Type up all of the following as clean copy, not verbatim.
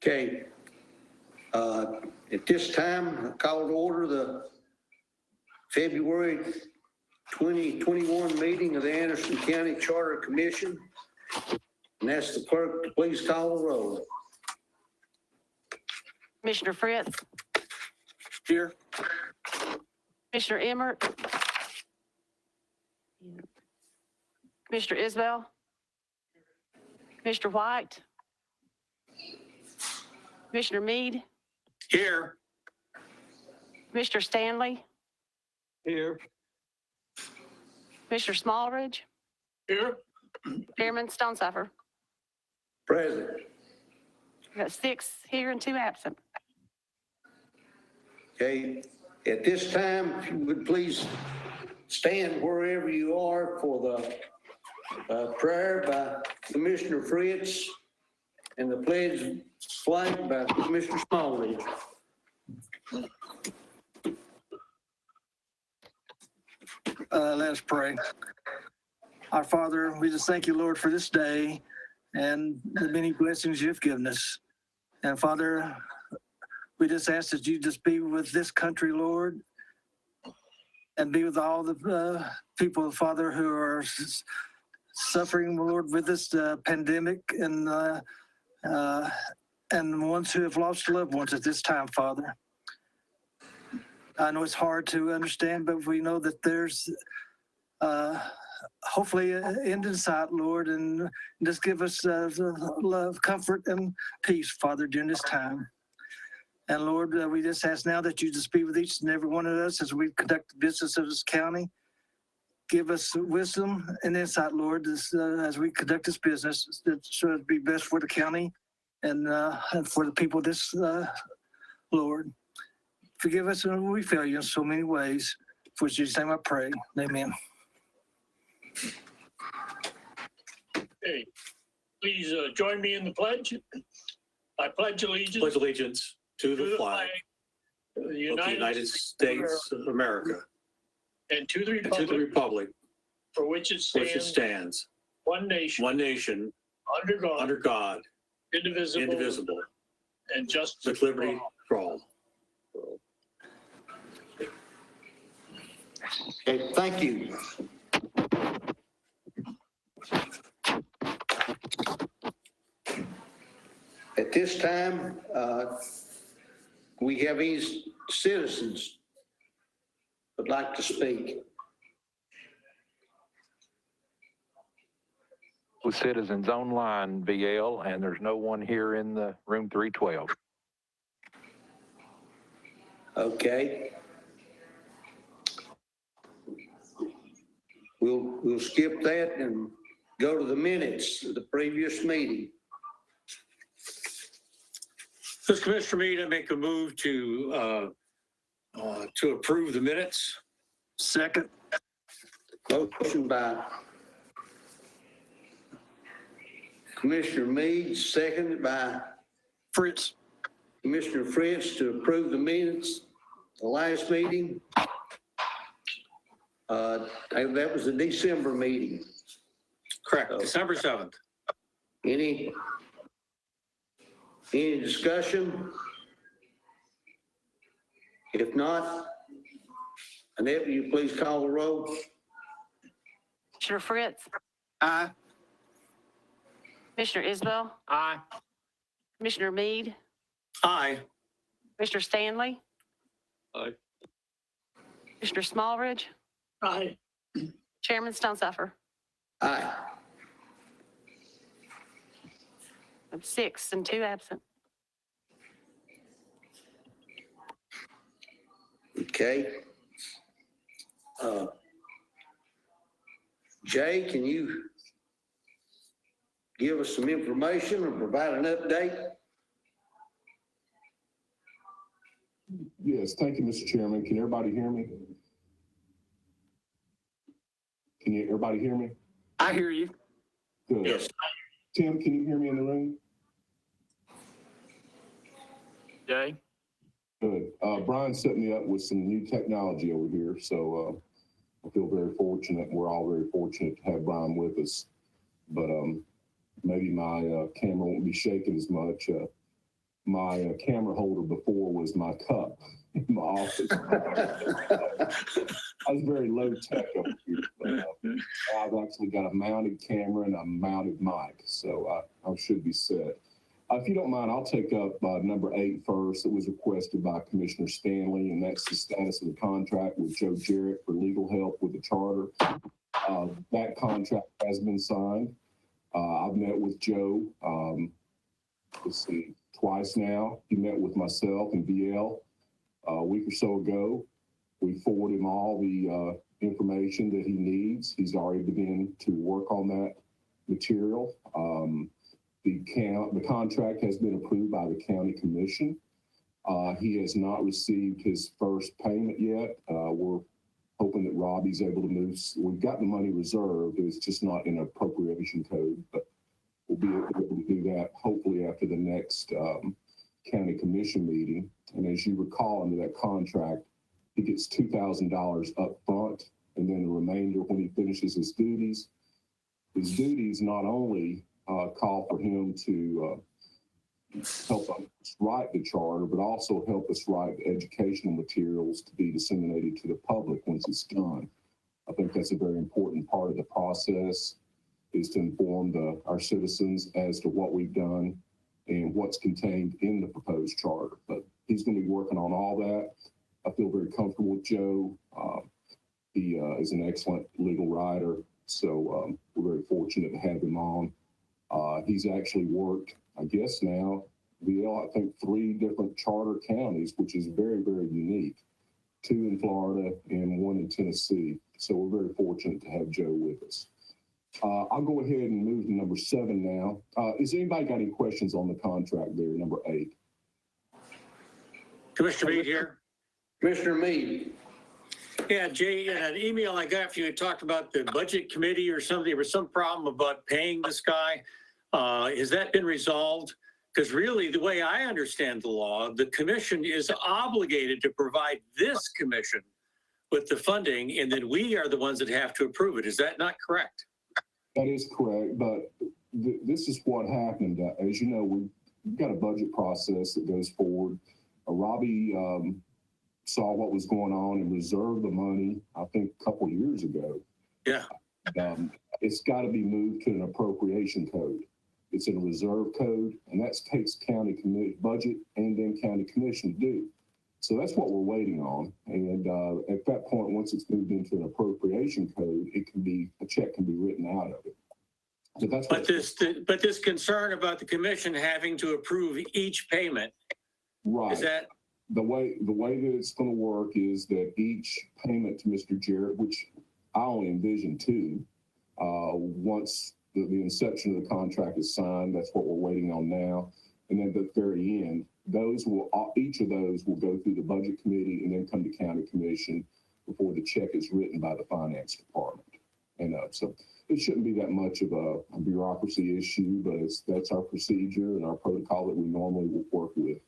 Okay. At this time, I call to order the February 2021 meeting of the Anderson County Charter Commission. And ask the clerk to please call the roll. Commissioner Fritz, Here. Commissioner Emmert, Commissioner Isbell, Commissioner White, Commissioner Meade, Here. Commissioner Stanley, Here. Commissioner Smallridge, Here. Chairman Stonecipher. Present. We got 6 here and 2 absent. Okay. At this time, if you would please stand wherever you are for the prayer by Commissioner Fritz and the pledge flag by Commissioner Smallridge. Let us pray. Our Father, we just thank you, Lord, for this day and the many blessings you've given us. And Father, we just ask that you just be with this country, Lord, and be with all the people, Father, who are suffering, Lord, with this pandemic and the ones who have lost loved ones at this time, Father. I know it's hard to understand, but we know that there's hopefully an end in sight, Lord, and just give us love, comfort, and peace, Father, during this time. And Lord, we just ask now that you just be with each and every one of us as we conduct the business of this county. Give us wisdom and insight, Lord, as we conduct this business, so it'd be best for the county and for the people of this, Lord. Forgive us when we fail you in so many ways. For Jesus' name I pray. Amen. Okay, please join me in the pledge. I pledge allegiance. Pledge allegiance to the flag of the of the United States of America and to the and to the republic for which it for which it stands, stands, one nation, under God, indivisible, and justice with liberty for for all. Okay, thank you. At this time, we have any citizens would like to speak. With citizens online, VL, and there's no one here in the room 312. Okay. We'll skip that and go to the minutes of the previous meeting. This Commissioner Meade, I make a move to approve the minutes. Second. Motion by Commissioner Meade, seconded by Fritz. Commissioner Fritz to approve the minutes, the last meeting. That was the December meeting. Correct, December 7th. Any discussion? If not, Annette, will you please call the roll? Commissioner Fritz, Aye. Commissioner Isbell, Aye. Commissioner Meade, Aye. Commissioner Stanley, Aye. Commissioner Smallridge, Aye. Chairman Stonecipher. Aye. 6 and 2 absent. Okay. Jay, can you give us some information or provide an update? Yes, thank you, Mr. Chairman. Can everybody hear me? Can everybody hear me? I hear you. Good. Yes. Tim, can you hear me in the room? Jay? Good. Brian set me up with some new technology over here, so I feel very fortunate. We're all very fortunate to have Brian with us. But maybe my camera won't be shaking as much. my camera holder before was my cup in my office. I was very low tech up here, but I've actually got a mounted camera and a mounted mic, so I should be set. If you don't mind, I'll take up number 8 first. It was requested by Commissioner Stanley, and that's the status of the contract with Joe Jarrett for legal help with the charter. That contract has been signed. I've met with Joe, let's see, twice now. He met with myself and VL a week or so ago. We forwarded him all the information that he needs. He's already begun to work on that material. The contract has been approved by the county commission. He has not received his first payment yet. We're hoping that Robbie's able to move. We've got the money reserved. It's just not in appropriation code, but we'll be able to do that hopefully after the next county commission meeting. And as you recall, under that contract, he gets $2,000 up front, and then the remainder when he finishes his duties. His duties not only call for him to help us write the charter, but also help us write the educational materials to be disseminated to the public once it's done. I think that's a very important part of the process, is to inform our citizens as to what we've done and what's contained in the proposed charter. But he's going to be working on all that. I feel very comfortable with Joe. He is an excellent legal writer, so we're very fortunate to have him on. He's actually worked, I guess now, I think 3 different charter counties, which is very, very unique. 2 in Florida and 1 in Tennessee. So we're very fortunate to have Joe with us. I'll go ahead and move to number 7 now. Has anybody got any questions on the contract there, number 8? Commissioner Meade here. Commissioner Meade. Yeah, Jay, in an email I got from you, talked about the budget committee or something. There was some problem about paying this guy. Has that been resolved? Because really, the way I understand the law, the commission is obligated to provide this commission with the funding, and then we are the ones that have to approve it. Is that not correct? That is correct, but this is what happened. As you know, we've got a budget process that goes forward. Robbie saw what was going on and reserved the money, I think, a couple of years ago. Yeah. It's got to be moved to an appropriation code. It's in a reserve code, and that takes county budget and then county commission to do. So that's what we're waiting on. And at that point, once it's moved into an appropriation code, a check can be written out of it. So that's But this concern about the commission having to approve each payment, right. is that? The way that it's going to work is that each payment to Mr. Jarrett, which I only envision 2, once the inception of the contract is signed, that's what we're waiting on now. And then at the very end, each of those will go through the budget committee and then come to county commission before the check is written by the finance department. And so it shouldn't be that much of a bureaucracy issue, but that's our procedure and our protocol that we normally would work with.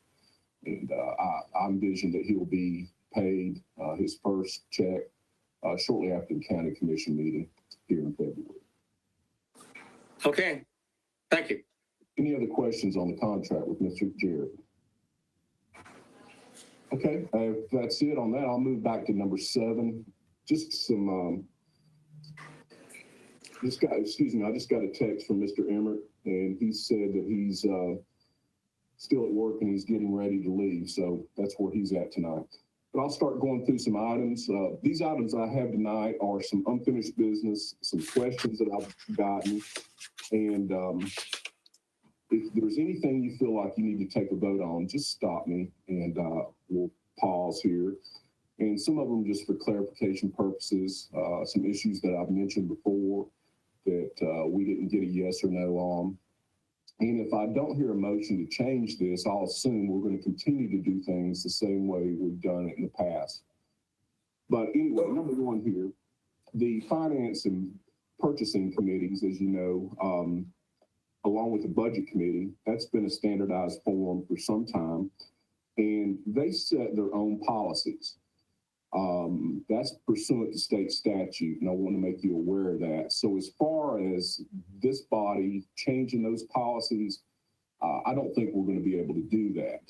And I envision that he will be paid his first check shortly after the county commission meeting here in February. Okay, thank you. Any other questions on the contract with Mr. Jarrett? Okay, if that's it on that, I'll move back to number 7. Just some, I just got a text from Mr. Emmert, and he said that he's still at work and he's getting ready to leave. So that's where he's at tonight. But I'll start going through some items. These items I have tonight are some unfinished business, some questions that I've gotten. And if there's anything you feel like you need to take a vote on, just stop me and we'll pause here. And some of them just for clarification purposes, some issues that I've mentioned before that we didn't get a yes or no on. And if I don't hear a motion to change this, I'll assume we're going to continue to do things the same way we've done it in the past. But anyway, number 1 here, the finance and purchasing committees, as you know, along with the budget committee, that's been a standardized form for some time, and they set their own policies. That's pursuant to state statute, and I want to make you aware of that. So as far as this body changing those policies, I don't think we're going to be able to do that.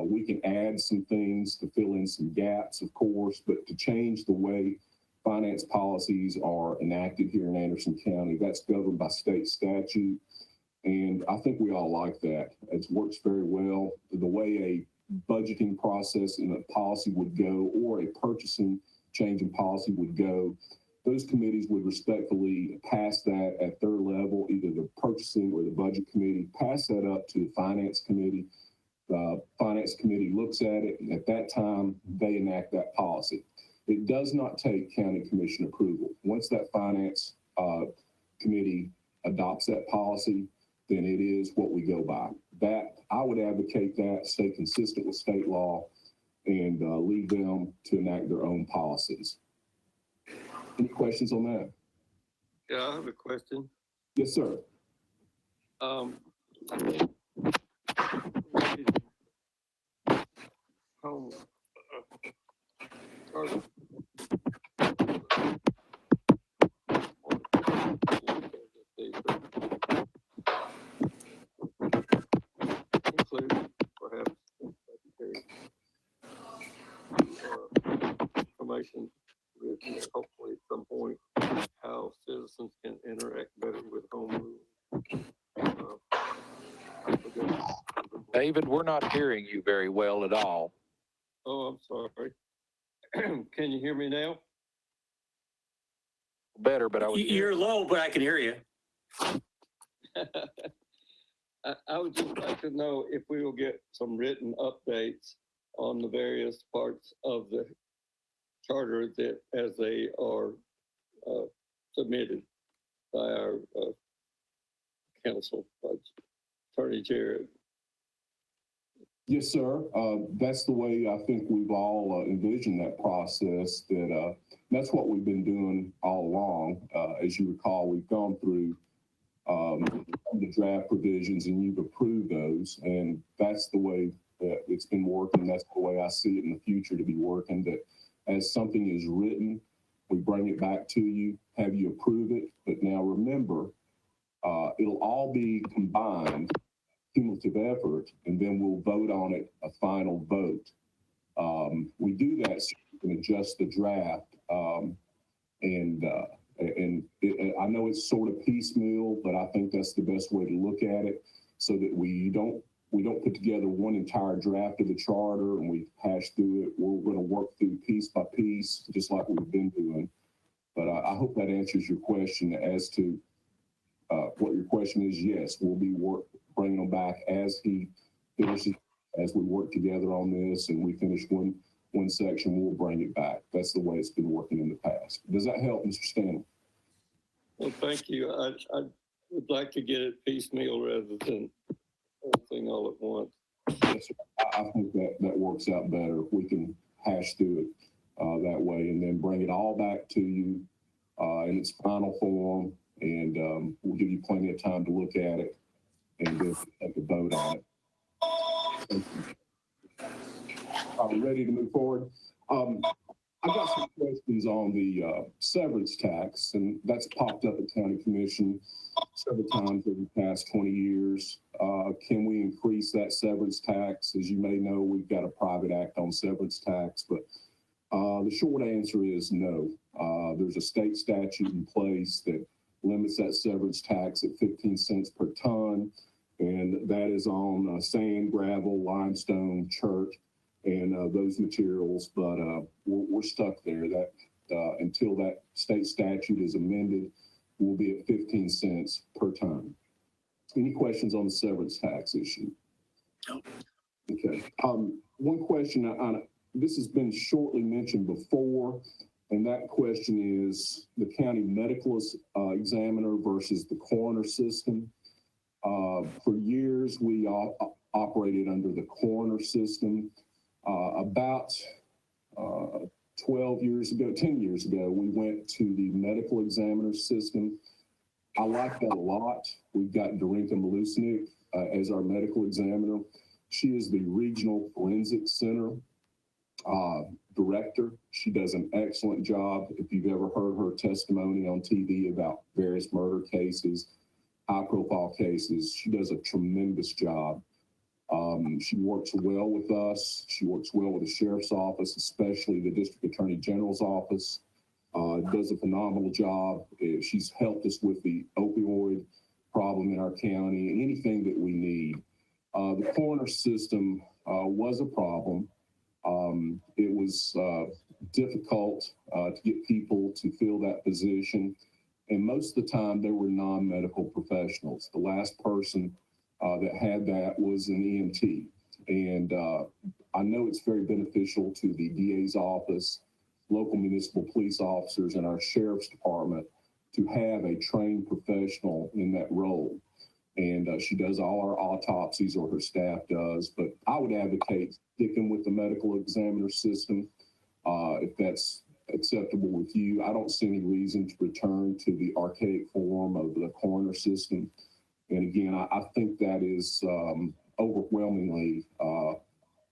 We can add some things to fill in some gaps, of course, but to change the way finance policies are enacted here in Anderson County, that's governed by state statute. And I think we all like that. It works very well. The way a budgeting process and a policy would go, or a purchasing change in policy would go, those committees would respectfully pass that at their level, either the purchasing or the budget committee, pass that up to the finance committee. The finance committee looks at it, and at that time, they enact that policy. It does not take county commission approval. Once that finance committee adopts that policy, then it is what we go by. That, I would advocate that, stay consistent with state law, and leave them to enact their own policies. Any questions on that? Yeah, I have a question. Yes, sir. Home, charter. Include perhaps information written, hopefully at some point, how citizens can interact better with home rule. David, we're not hearing you very well at all. Oh, I'm sorry. Can you hear me now? Better, but I was. You're low, but I can hear you. I would just like to know if we will get some written updates on the various parts of the charter that as they are submitted by our council, by Attorney Jarrett. Yes, sir. That's the way I think we've all envisioned that process. That's what we've been doing all along. As you recall, we've gone through the draft provisions, and you've approved those, and that's the way that it's been working. That's the way I see it in the future to be working. That as something is written, we bring it back to you, have you approve it. But now remember, it'll all be combined, cumulative effort, and then we'll vote on it, a final vote. We do that so we can adjust the draft. I know it's sort of piecemeal, but I think that's the best way to look at it, so that we don't put together one entire draft of the charter and we hash through it. We're going to work through piece by piece, just like we've been doing. But I hope that answers your question as to what your question is. Yes, we'll be bringing them back as he finishes, as we work together on this, and we finish one section, we'll bring it back. That's the way it's been working in the past. Does that help, Mr. Stanley? Well, thank you. I would like to get it piecemeal rather than everything all at once. Yes, sir. I think that works out better. We can hash through it that way, and then bring it all back to you in its final form, and we'll give you plenty of time to look at it and then take a vote on it. Thank you. Are we ready to move forward? I've got some questions on the severance tax, and that's popped up at County Commission several times over the past 20 years. Can we increase that severance tax? As you may know, we've got a private act on severance tax, but the short answer is no. There's a state statute in place that limits that severance tax at 15 cents per ton, and that is on sand, gravel, limestone, chert, and those materials, but we're stuck there. That until that state statute is amended, we'll be at 15 cents per ton. Any questions on the severance tax issue? No. Okay. One question, this has been shortly mentioned before, and that question is the county medical examiner versus the coroner system. For years, we operated under the coroner system. About 10 years ago, we went to the medical examiner system. I like that a lot. We've got Darinka Malusnik as our medical examiner. She is the Regional Forensic Center director. She does an excellent job. If you've ever heard her testimony on TV about various murder cases, high-profile cases. She does a tremendous job. She works well with us. She works well with the sheriff's office, especially the district attorney general's office. Does a phenomenal job. She's helped us with the opioid problem in our county and anything that we need. The coroner system was a problem. It was difficult to get people to fill that position. And most of the time, they were non-medical professionals. The last person that had that was an EMT. And I know it's very beneficial to the DA's office, local municipal police officers, and our sheriff's department to have a trained professional in that role. And she does all our autopsies, or her staff does. But I would advocate sticking with the medical examiner system if that's acceptable with you. I don't see any reason to return to the archaic form of the coroner system. And again, I think that is overwhelmingly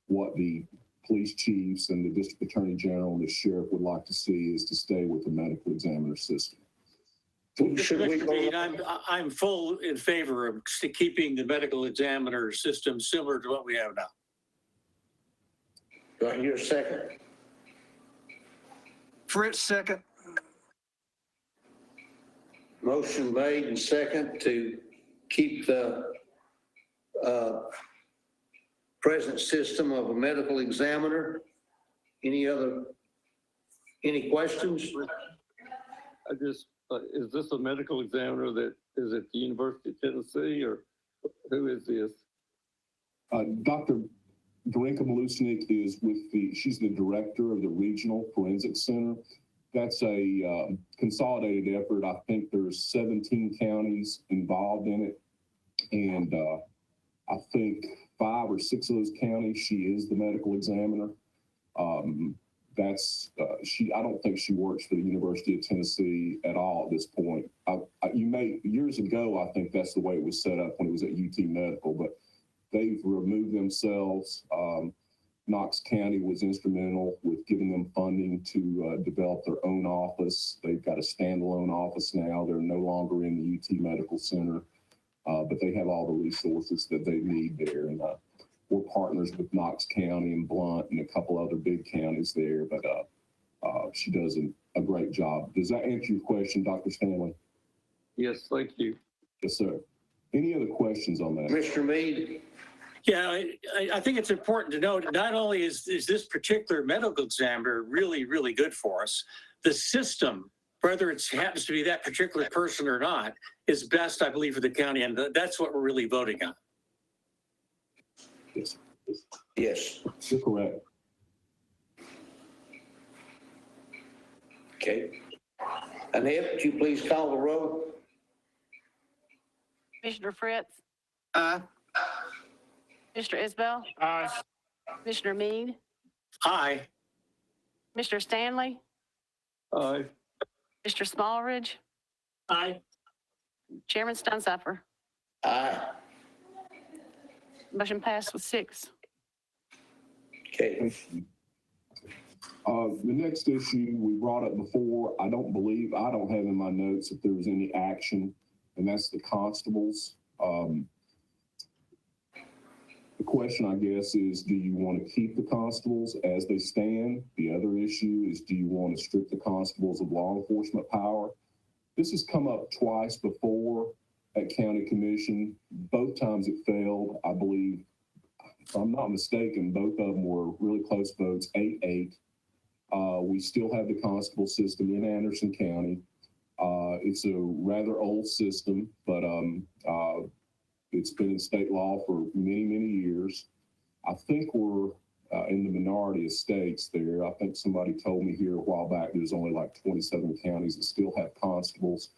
what the police chiefs and the district attorney general and the sheriff would like to see, is to stay with the medical examiner system. Should we Mr. go- Dean, I'm full in favor of keeping the medical examiner system similar to what we have now. Do I hear a second? Fritz, second. Motion made and second to keep the present system of a medical examiner. Any questions? Is this a medical examiner that is at the University of Tennessee, or who is this? Dr. Darinka Malusnik is she's the director of the Regional Forensic Center. That's a consolidated effort. I think there's 17 counties involved in it. And I think 5 or 6 of those counties, she is the medical examiner. I don't think she works for the University of Tennessee at all at this point. Years ago, I think that's the way it was set up when it was at UT Medical, but they've removed themselves. Knox County was instrumental with giving them funding to develop their own office. They've got a standalone office now. They're no longer in the UT Medical Center, but they have all the resources that they need there. And we're partners with Knox County and Blount and a couple other big counties there, but she does a great job. Does that answer your question, Dr. Stanley? Yes, thank you. Yes, sir. Any other questions on that? Mr. Mead? Yeah, I think it's important to note, not only is this particular medical examiner really, really good for us, the system, whether it happens to be that particular person or not, is best, I believe, for the county. And that's what we're really voting on. Yes. Yes. You're correct. Okay. Annette, would you please call the roll? Commissioner Fritz, Aye. Mr. Isbell, Aye. Commissioner Mead, Aye. Mr. Stanley, Aye. Mr. Smallridge, Aye. Chairman Stunzuffer. Aye. Motion passed with 6. Okay. The next issue we brought up before, I don't have in my notes if there was any action, and that's the constables. The question, I guess, is, do you want to keep the constables as they stand? The other issue is, do you want to strip the constables of law enforcement power? This has come up twice before at county commission. Both times it failed. I believe, if I'm not mistaken, both of them were really close votes, 8-8. We still have the constable system in Anderson County. It's a rather old system, but it's been in state law for many, many years. I think we're in the minority of states there. I think somebody told me here a while back there's only like 27 counties that still have constables.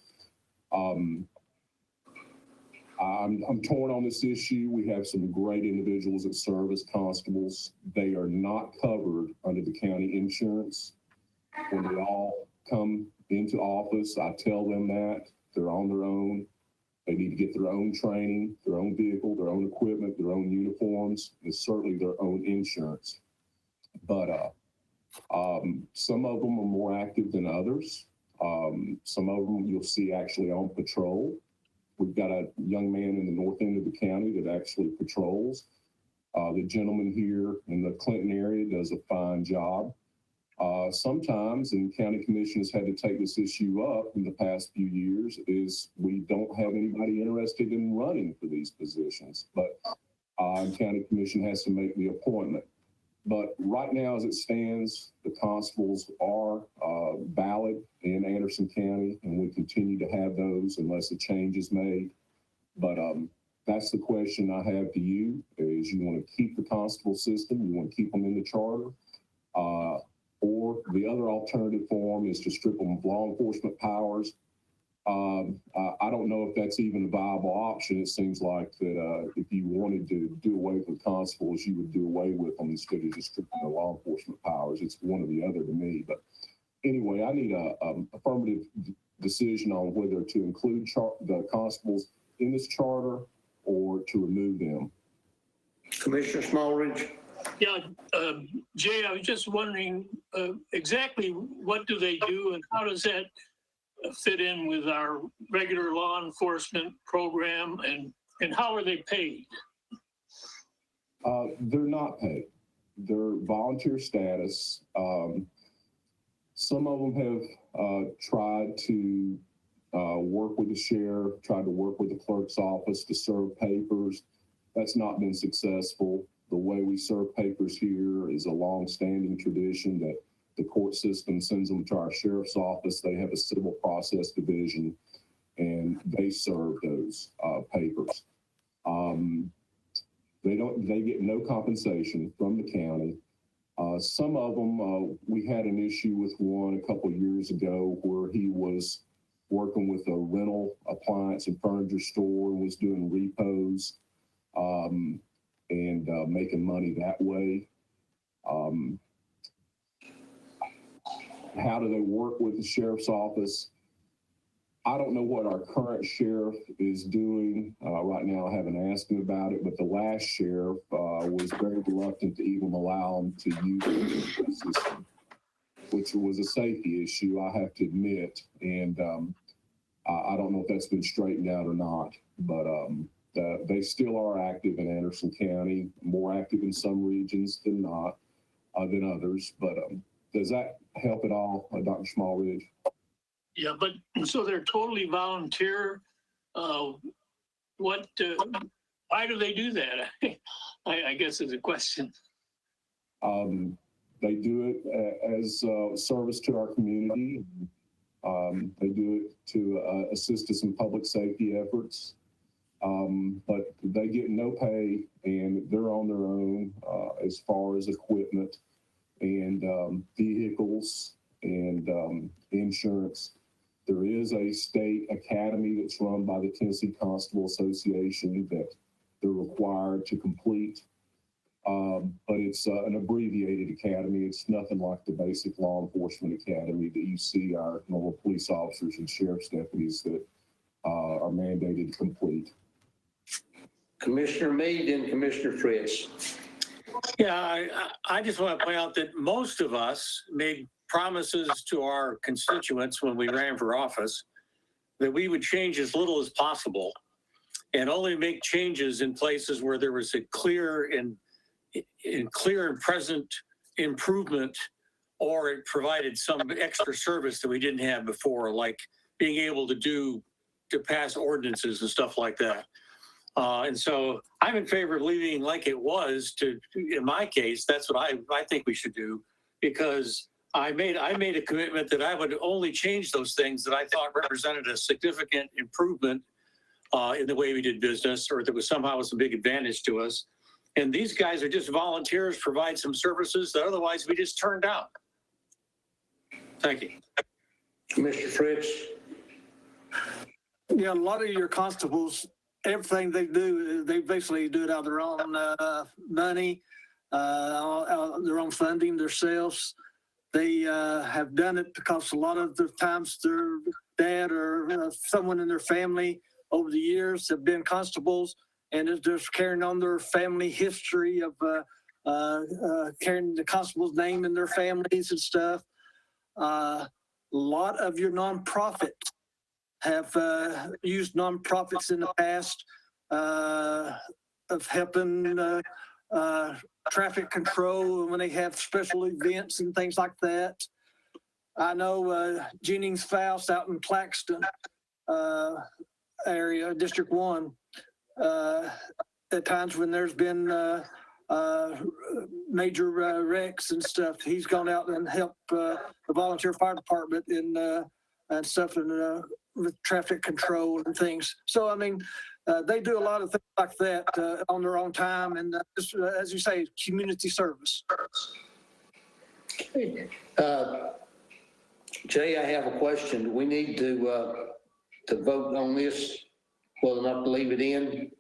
I'm torn on this issue. We have some great individuals that serve as constables. They are not covered under the county insurance. When they all come into office, I tell them that they're on their own. They need to get their own training, their own vehicle, their own equipment, their own uniforms, and certainly their own insurance. But some of them are more active than others. Some of them you'll see actually on patrol. We've got a young man in the north end of the county that actually patrols. The gentleman here in the Clinton area does a fine job. Sometimes, and the county commission has had to take this issue up in the past few years, is we don't have anybody interested in running for these positions, but county commission has to make the appointment. But right now, as it stands, the constables are valid in Anderson County, and we continue to have those unless a change is made. But that's the question I have to you, is you want to keep the constable system, you want to keep them in the charter, or the other alternative form is to strip them of law enforcement powers. I don't know if that's even a viable option. It seems like that if you wanted to do away with constables, you would do away with them instead of just stripping the law enforcement powers. It's one or the other to me. But anyway, I need a affirmative decision on whether to include the constables in this charter or to remove them. Commissioner Smallridge? Yeah, Jay, I was just wondering exactly what do they do and how does that fit in with our regular law enforcement program, and how are they paid? They're not paid. They're volunteer status. Some of them have tried to work with the sheriff, tried to work with the clerk's office to serve papers. That's not been successful. The way we serve papers here is a long-standing tradition that the court system sends them to our sheriff's office. They have a civil process division, and they serve those papers. They get no compensation from the county. Some of them, we had an issue with one a couple of years ago where he was working with a rental appliance and furniture store and was doing repos and making money that way. How do they work with the sheriff's office? I don't know what our current sheriff is doing right now. I haven't asked him about it, but the last sheriff was very reluctant to even allow him to use the system, which was a safety issue, I have to admit. And I don't know if that's been straightened out or not, but they still are active in Anderson County, more active in some regions than not, than others. But does that help at all, Dr. Smallridge? Yeah, but so they're totally volunteer. Why do they do that? I guess is a question. They do it as service to our community. They do it to assist us in public safety efforts. But they get no pay, and they're on their own as far as equipment and vehicles and insurance. There is a state academy that's run by the Tennessee Constable Association that they're required to complete. But it's an abbreviated academy. It's nothing like the basic law enforcement academy that you see our normal police officers and sheriff's deputies that are mandated to complete. Commissioner Meade and Commissioner Fritz. Yeah, I just want to point out that most of us made promises to our constituents when we ran for office that we would change as little as possible and only make changes in places where there was a clear and present improvement, or it provided some extra service that we didn't have before, like being able to pass ordinances and stuff like that. And so I'm in favor of leaving like it was. In my case, that's what I think we should do, because I made a commitment that I would only change those things that I thought represented a significant improvement in the way we did business, or that was somehow was a big advantage to us. And these guys are just volunteers, provide some services that otherwise we just turned down. Thank you. Commissioner Fritz. Yeah, a lot of your constables, everything they do, they basically do it out of their own money, their own funding themselves. They have done it because a lot of the times their dad or someone in their family over the years have been constables, and it's just carrying on their family history of carrying the constable's name in their families and stuff. A lot of your nonprofit have used nonprofits in the past of helping traffic control when they have special events and things like that. I know Jennings Faust out in Claxton area, District 1, at times when there's been major wrecks and stuff, he's gone out and helped the volunteer fire department and stuff with traffic control and things. So, I mean, they do a lot of things like that on their own time, and just, as you say, community service. Jay, I have a question. Do we need to vote on this, whether or not to leave it in?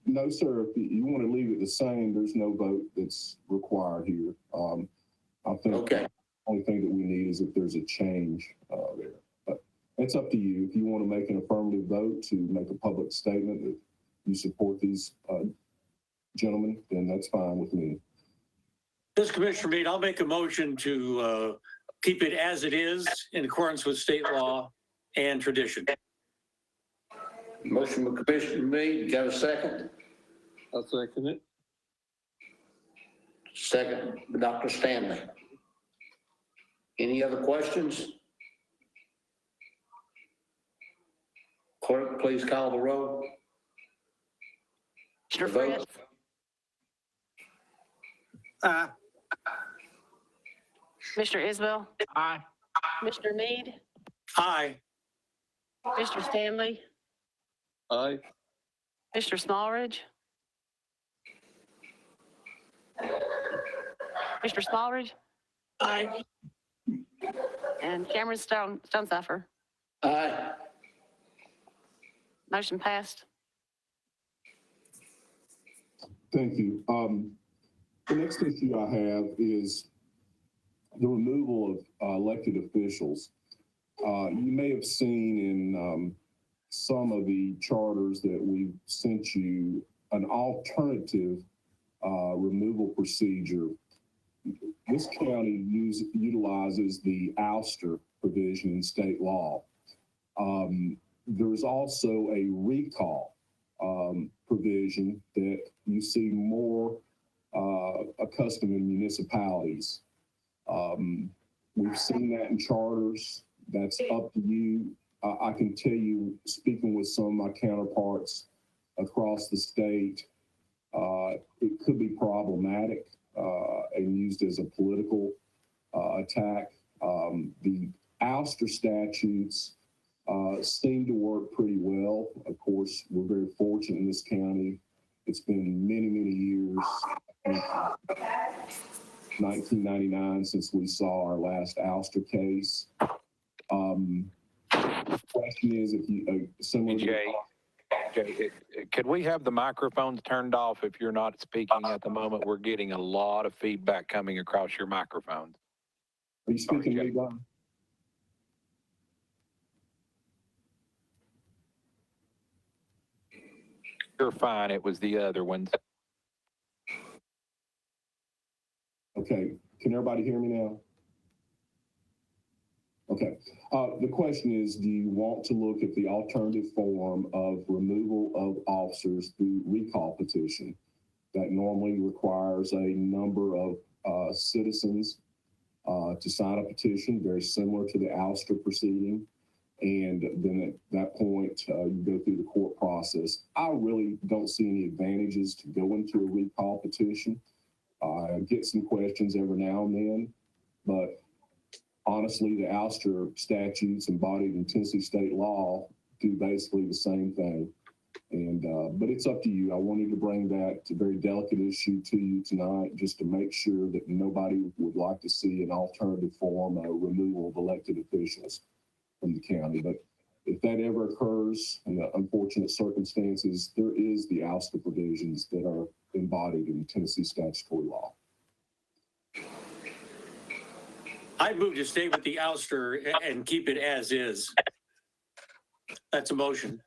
No, sir. If you want to leave it the same, there's no vote that's required here. I think Okay. the only thing that we need is if there's a change there. But it's up to you. If you want to make an affirmative vote to make a public statement that you support these gentlemen, then that's fine with me. This Commissioner Meade, I'll make a motion to keep it as it is in accordance with state law and tradition. Motion by Commissioner Meade, got a second? I'll second it. Second by Dr. Stanley. Any other questions? Clerk, please call the roll. Mr. Vote. Fritz, Aye. Mr. Isbell. Aye. Mr. Meade, Aye. Mr. Stanley, Aye. Mr. Smallridge. Mr. Smallridge Aye. and Cameron Stonesifer. Aye. Motion passed. Thank you. The next issue I have is the removal of elected officials. You may have seen in some of the charters that we've sent you an alternative removal procedure. This county utilizes the ouster provision in state law. There's also a recall provision that you see more accustomed in municipalities. We've seen that in charters. That's up to you. I can tell you, speaking with some of my counterparts across the state, it could be problematic and used as a political attack. The ouster statutes seem to work pretty well. Of course, we're very fortunate in this county. It's been many, many years, 1999, since we saw our last ouster case. The question is, if you, similar to Jay, could we have the microphones turned off if you're not speaking at the moment? We're getting a lot of feedback coming across your microphones. Are you speaking to me, Don? You're fine. It was the other ones. Okay, can everybody hear me now? Okay, the question is, do you want to look at the alternative form of removal of officers through recall petition? That normally requires a number of citizens to sign a petition, very similar to the ouster proceeding. And then at that point, you go through the court process. I really don't see any advantages to go into a recall petition. I get some questions every now and then, but honestly, the ouster statutes embodied in Tennessee state law do basically the same thing. And, but it's up to you. I wanted to bring that very delicate issue to you tonight, just to make sure that nobody would like to see an alternative form of removal of elected officials from the county. But if that ever occurs in the unfortunate circumstances, there is the ouster provisions that are embodied in Tennessee statutory law. I'd move to stay with the ouster and keep it as is. That's a motion.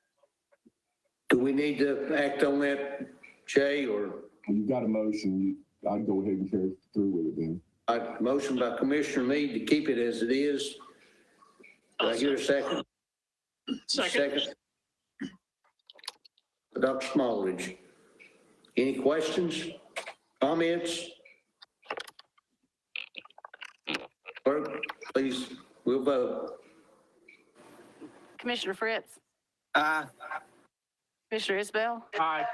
Do we need to act on that, Jay, or You've got a motion, I'd go ahead and carry through with it then. a motion by Commissioner Meade to keep it as it is? Do I hear a second? Second. For Dr. Smallridge. Any questions, comments? Clerk, please, we'll vote. Commissioner Fritz, Aye. Commissioner Isbell, Aye.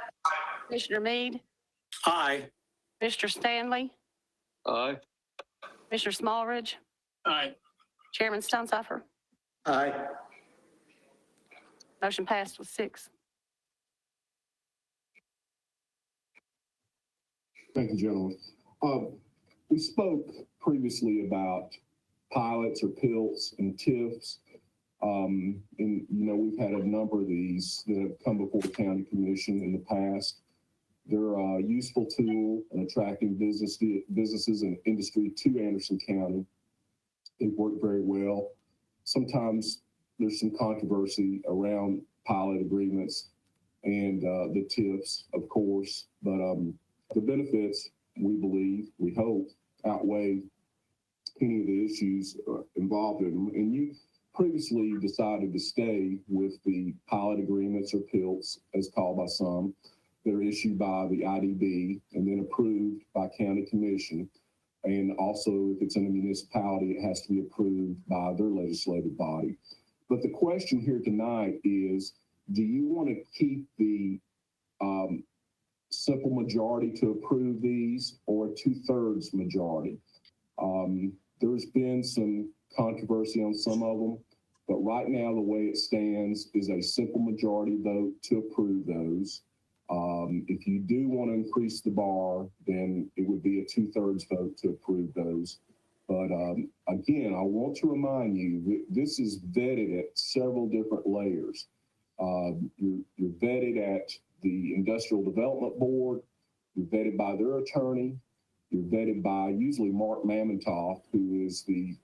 Commissioner Meade, Aye. Mr. Stanley, Aye. Mr. Smallridge, Aye. Chairman Stonesifer. Aye. Motion passed with 6. Thank you, gentlemen. We spoke previously about pilots or PILTs and TIFs. And, you know, we've had a number of these that have come before the county commission in the past. They're a useful tool in attracting businesses and industry to Anderson County. They've worked very well. Sometimes there's some controversy around pilot agreements and the TIFs, of course, but the benefits, we believe, we hope, outweigh any of the issues involved in them. And you previously decided to stay with the pilot agreements or PILTs, as called by some, that are issued by the IDB and then approved by county commission. And also, if it's in a municipality, it has to be approved by their legislative body. But the question here tonight is, do you want to keep the simple majority to approve these or a 2/3 majority? There's been some controversy on some of them, but right now the way it stands is a simple majority vote to approve those. If you do want to increase the bar, then it would be a 2/3 vote to approve those. But again, I want to remind you that this is vetted at several different layers. You're vetted at the Industrial Development Board, you're vetted by their attorney, you're vetted by usually Mark Mamontoff, who is the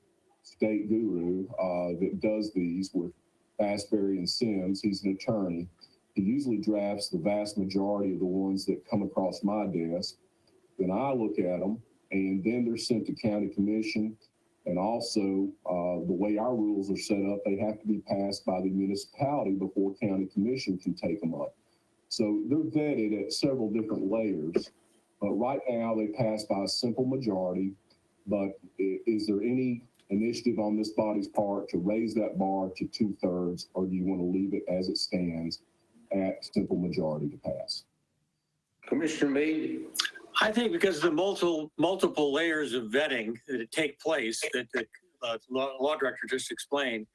state guru that does these with Fastberry and Sims. He's an attorney. He usually drafts the vast majority of the ones that come across my desk. Then I look at them, and then they're sent to county commission. And also, the way our rules are set up, they have to be passed by the municipality before county commission can take them up. So they're vetted at several different layers. But right now, they pass by a simple majority. But is there any initiative on this body's part to raise that bar to 2/3, or do you want to leave it as it stands at simple majority to pass? Commissioner Meade? I think because of the multiple layers of vetting that take place that the law director just explained,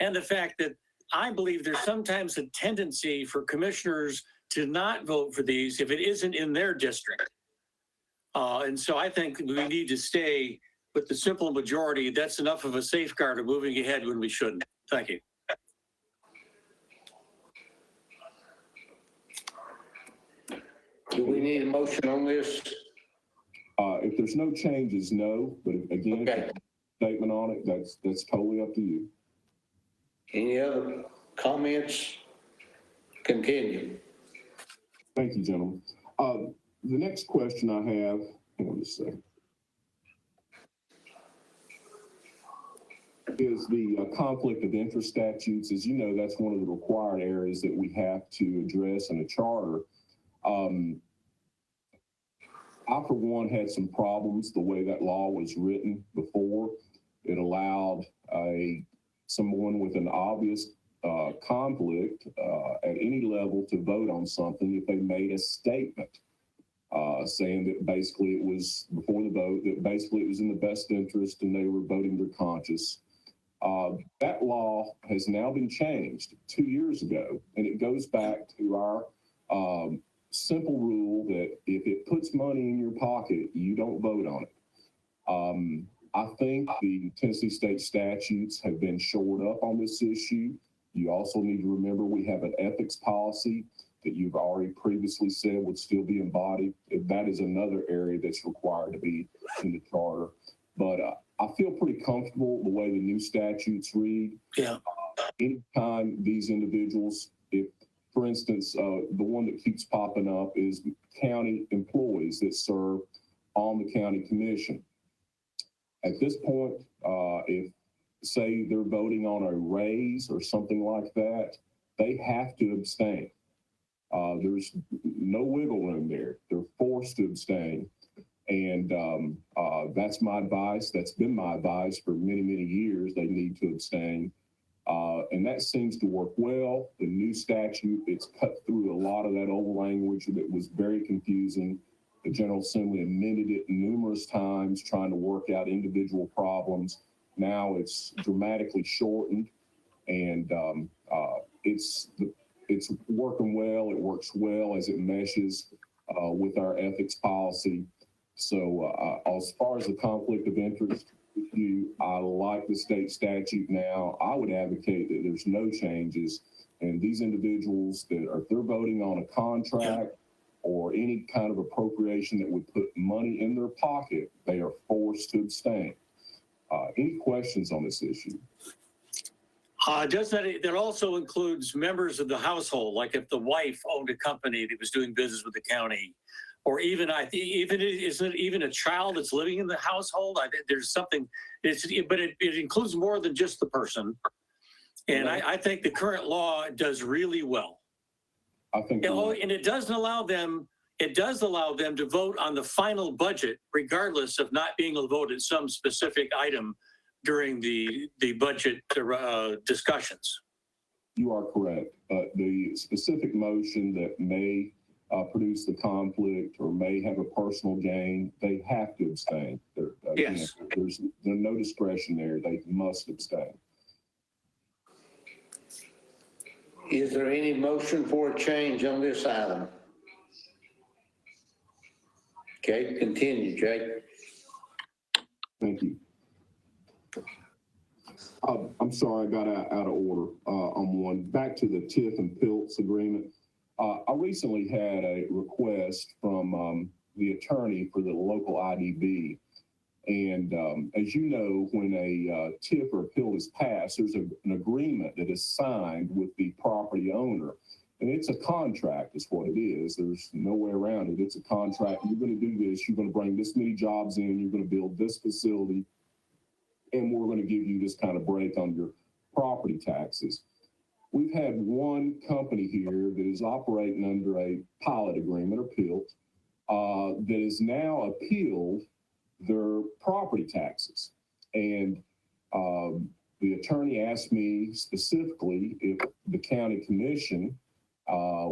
and the fact that I believe there's sometimes a tendency for commissioners to not vote for these if it isn't in their district. And so I think we need to stay with the simple majority. That's enough of a safeguard of moving ahead when we shouldn't. Thank you. Do we need a motion on this? If there's no changes, no. But again, Okay. if you have a statement on it, that's totally up to you. Any other comments? Continue. Thank you, gentlemen. The next question I have, hang on just a second, is the conflict of interest statutes. As you know, that's one of the required areas that we have to address in a charter. I, for one, had some problems the way that law was written before. It allowed someone with an obvious conflict at any level to vote on something if they made a statement saying that basically it was, before the vote, that basically it was in the best interest and they were voting their conscience. That law has now been changed 2 years ago, and it goes back to our simple rule that if it puts money in your pocket, you don't vote on it. I think the Tennessee state statutes have been shored up on this issue. You also need to remember we have an ethics policy that you've already previously said would still be embodied. That is another area that's required to be in the charter. But I feel pretty comfortable the way the new statutes read. Yeah. Anytime these individuals, if, for instance, the one that keeps popping up is county employees that serve on the county commission. At this point, if say they're voting on a raise or something like that, they have to abstain. There's no wiggle room there. They're forced to abstain. And that's my advice. That's been my advice for many, many years. They need to abstain. And that seems to work well. The new statute, it's cut through a lot of that old language that was very confusing. The General Assembly amended it numerous times, trying to work out individual problems. Now it's dramatically shortened, and it's working well. It works well as it meshes with our ethics policy. So as far as the conflict of interest issue, I like the state statute now. I would advocate that there's no changes, and these individuals that are, if they're voting on a contract or any kind of appropriation that would put money in their pocket, they are forced to abstain. Any questions on this issue? Does that also includes members of the household, like if the wife owned a company that was doing business with the county, or even isn't it even a child that's living in the household? I think there's something, but it includes more than just the person. And I think the current law does really well. I think, And it does allow them to vote on the final budget, regardless of not being able to vote at some specific item during the budget discussions. you are correct. But the specific motion that may produce the conflict or may have a personal gain, they have to abstain. Yes. There's no discretion there. They must abstain. Is there any motion for a change on this item? Okay, continue, Jake. Thank you. I'm sorry, I got out of order on one. Back to the TIF and PILTS agreement. I recently had a request from the attorney for the local IDB. And as you know, when a TIF or a PILT is passed, there's an agreement that is signed with the property owner. And it's a contract is what it is. There's no way around it. It's a contract. You're going to do this. You're going to bring this many jobs in. You're going to build this facility. And we're going to give you this kind of break on your property taxes. We've had one company here that is operating under a pilot agreement or PILT that is now appealed their property taxes. And the attorney asked me specifically if the county commission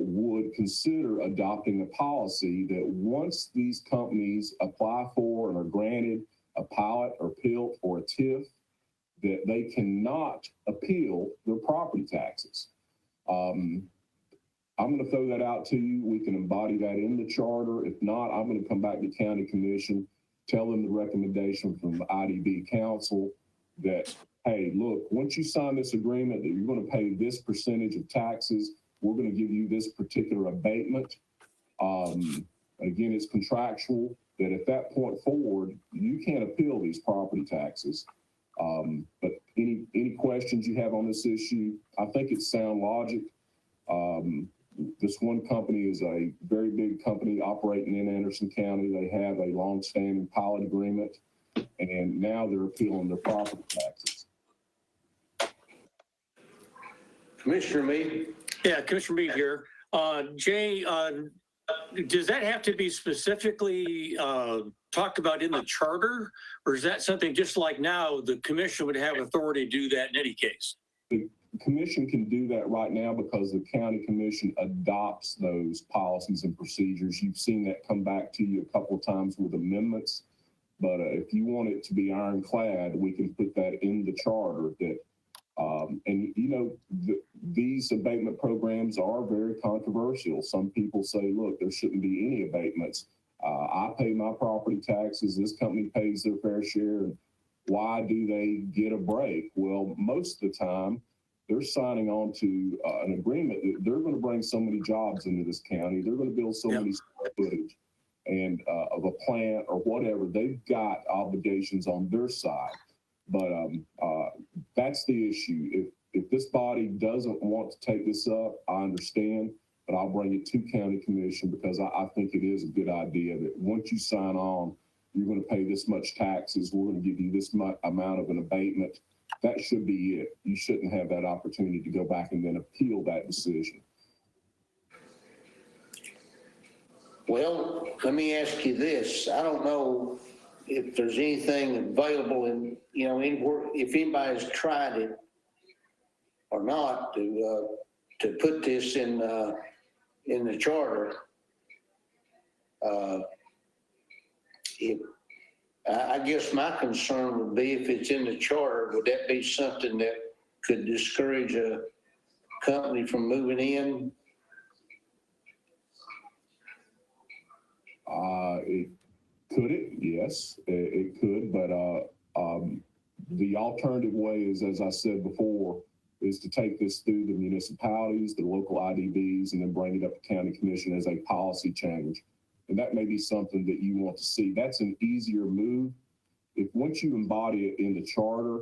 would consider adopting a policy that once these companies apply for and are granted a pilot or PILT or a TIF, that they cannot appeal their property taxes. I'm going to throw that out to you. We can embody that in the charter. If not, I'm going to come back to county commission, tell them the recommendation from the IDB council that, hey, look, once you sign this agreement that you're going to pay this percentage of taxes, we're going to give you this particular abatement. Again, it's contractual that at that point forward, you can't appeal these property taxes. But any questions you have on this issue, I think it's sound logic. This one company is a very big company operating in Anderson County. They have a long-standing pilot agreement, and now they're appealing their property taxes. Commissioner Meade? Yeah, Commissioner Meade here. Jay, does that have to be specifically talked about in the charter, or is that something just like now the commission would have authority to do that in any case? The commission can do that right now because the county commission adopts those policies and procedures. You've seen that come back to you a couple of times with amendments. But if you want it to be ironclad, we can put that in the charter that, and you know, these abatement programs are very controversial. Some people say, look, there shouldn't be any abatements. I pay my property taxes. This company pays their fair share. And why do they get a break? Well, most of the time, they're signing on to an agreement that they're going to bring so many jobs into this county. They're going to build so many square footage and of a plant or whatever. They've got obligations on their side. But that's the issue. If this body doesn't want to take this up, I understand, but I'll bring it to county commission because I think it is a good idea that once you sign on, you're going to pay this much taxes. We're going to give you this amount of an abatement. that should be it. You shouldn't have that opportunity to go back and then appeal that decision. Well, let me ask you this. I don't know if there's anything available in, anywhere, if anybody's tried it or not to put this in the charter. I guess my concern would be if it's in the charter, would that be something that could discourage a company from moving in? Yes, it could, but the alternative way is, as I said before, is to take this through the municipalities, the local IDBs, and then bring it up to county commission as a policy change. And that may be something that you want to see. That's an easier move. If once you embody it in the charter,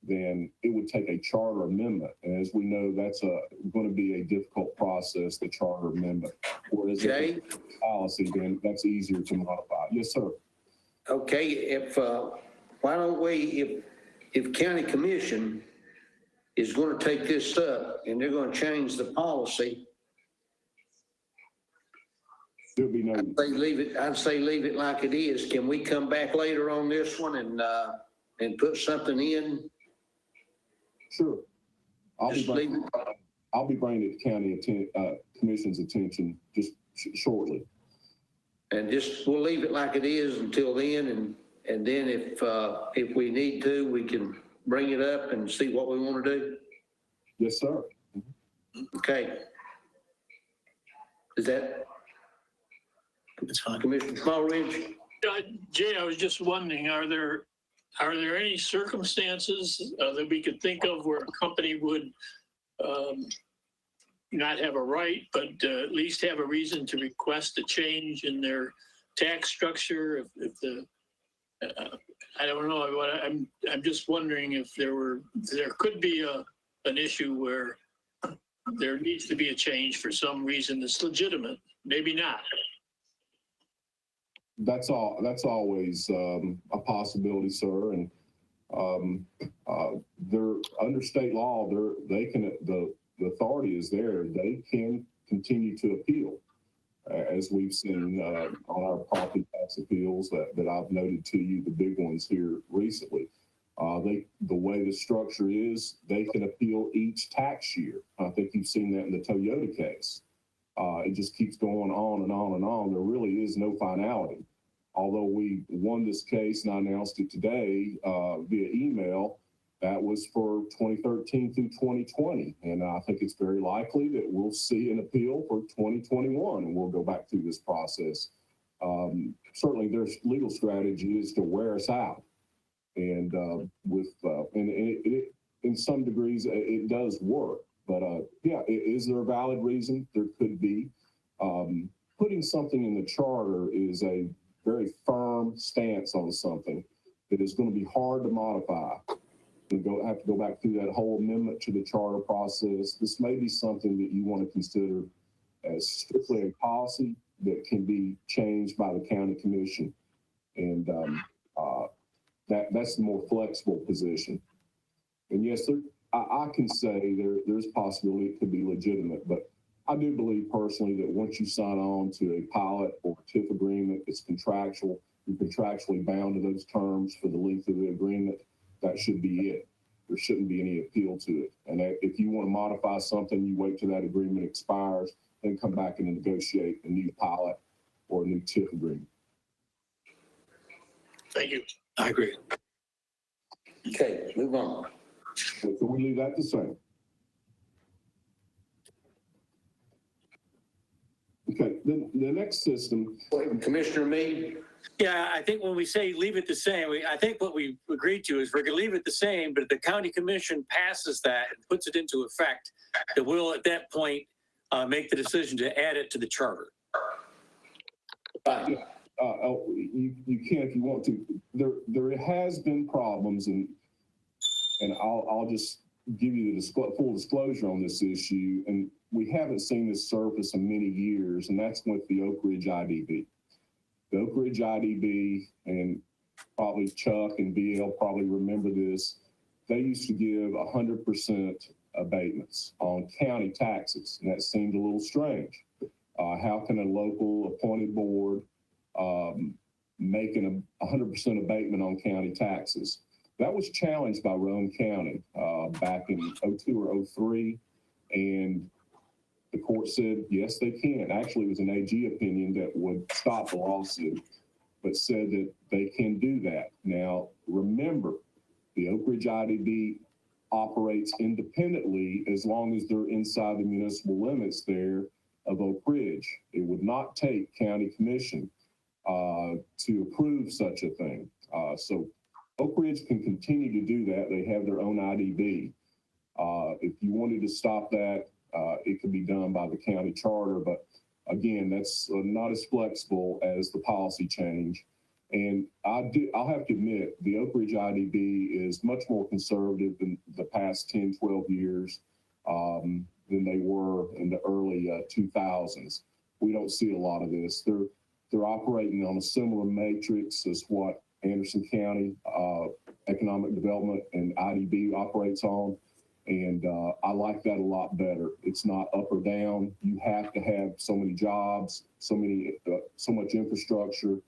then it would take a charter amendment. And as we know, that's going to be a difficult process, the charter amendment. Whereas Okay. policy, then that's easier to modify. Yes, sir. Okay, why don't we, if county commission is going to take this up and they're going to change the policy, There'll be no, I'd say leave it like it is. Can we come back later on this one and put something in? sure. I'll Just leave it. be bringing it to county commission's attention just shortly. And we'll leave it like it is until then, and then if we need to, we can bring it up and see what we want to do. Yes, sir. Okay. Is that That's fine. Commissioner Smallridge? Jay, I was just wondering, are there any circumstances that we could think of where a company would not have a right, but at least have a reason to request a change in their tax structure? If the I don't know. I'm just wondering if there could be an issue where there needs to be a change for some reason that's legitimate. Maybe not. That's always a possibility, sir. And they're under state law. The authority is there. They can continue to appeal, as we've seen on our property tax appeals that I've noted to you, the big ones here recently. The way the structure is, they can appeal each tax year. I think you've seen that in the Toyota case. It just keeps going on and on and on. There really is no finality. Although we won this case, and I announced it today via email, that was for 2013 through 2020. And I think it's very likely that we'll see an appeal for 2021, and we'll go back through this process. Certainly, their legal strategy is to wear us out. And in some degrees, it does work. But yeah, is there a valid reason? There could be. Putting something in the charter is a very firm stance on something that is going to be hard to modify. You have to go back through that whole amendment to the charter process. This may be something that you want to consider as strictly a policy that can be changed by the county commission. And that's the more flexible position. And yes, I can say there's a possibility it could be legitimate, but I do believe personally that once you sign on to a pilot or TIF agreement, it's contractual. You're contractually bound to those terms for the length of the agreement. That should be it. There shouldn't be any appeal to it. And if you want to modify something, you wait till that agreement expires, then come back and negotiate a new pilot or a new TIF agreement. Thank you. I agree. Okay, move on. So we leave that the same. Okay, then the next system. Commissioner Meade? Yeah, I think when we say leave it the same, I think what we agreed to is we're going to leave it the same, but if the county commission passes that and puts it into effect, that we'll at that point make the decision to add it to the charter. Fine. You can if you want to. There has been problems, and I'll just give you the full disclosure on this issue. And we haven't seen this surface in many years, and that's with the Oak Ridge IDB. The Oak Ridge IDB, and probably Chuck and BL probably remember this. they used to give 100% abatements on county taxes, and that seemed a little strange. How can a local appointed board make a 100% abatement on county taxes? That was challenged by Roane County back in 02 or 03, and the court said, yes, they can. Actually, it was an AG opinion that would stop the lawsuit, but said that they can do that. Now, remember, the Oak Ridge IDB operates independently as long as they're inside the municipal limits there of Oak Ridge. It would not take county commission to approve such a thing. So Oak Ridge can continue to do that. They have their own IDB. If you wanted to stop that, it could be done by the county charter, but again, that's not as flexible as the policy change. And I'll have to admit, the Oak Ridge IDB is much more conservative than the past 10, 12 years than they were in the early 2000s. We don't see a lot of this. They're operating on a similar matrix as what Anderson County Economic Development and IDB operates on. And I like that a lot better. It's not up or down. You have to have so many jobs, so much infrastructure,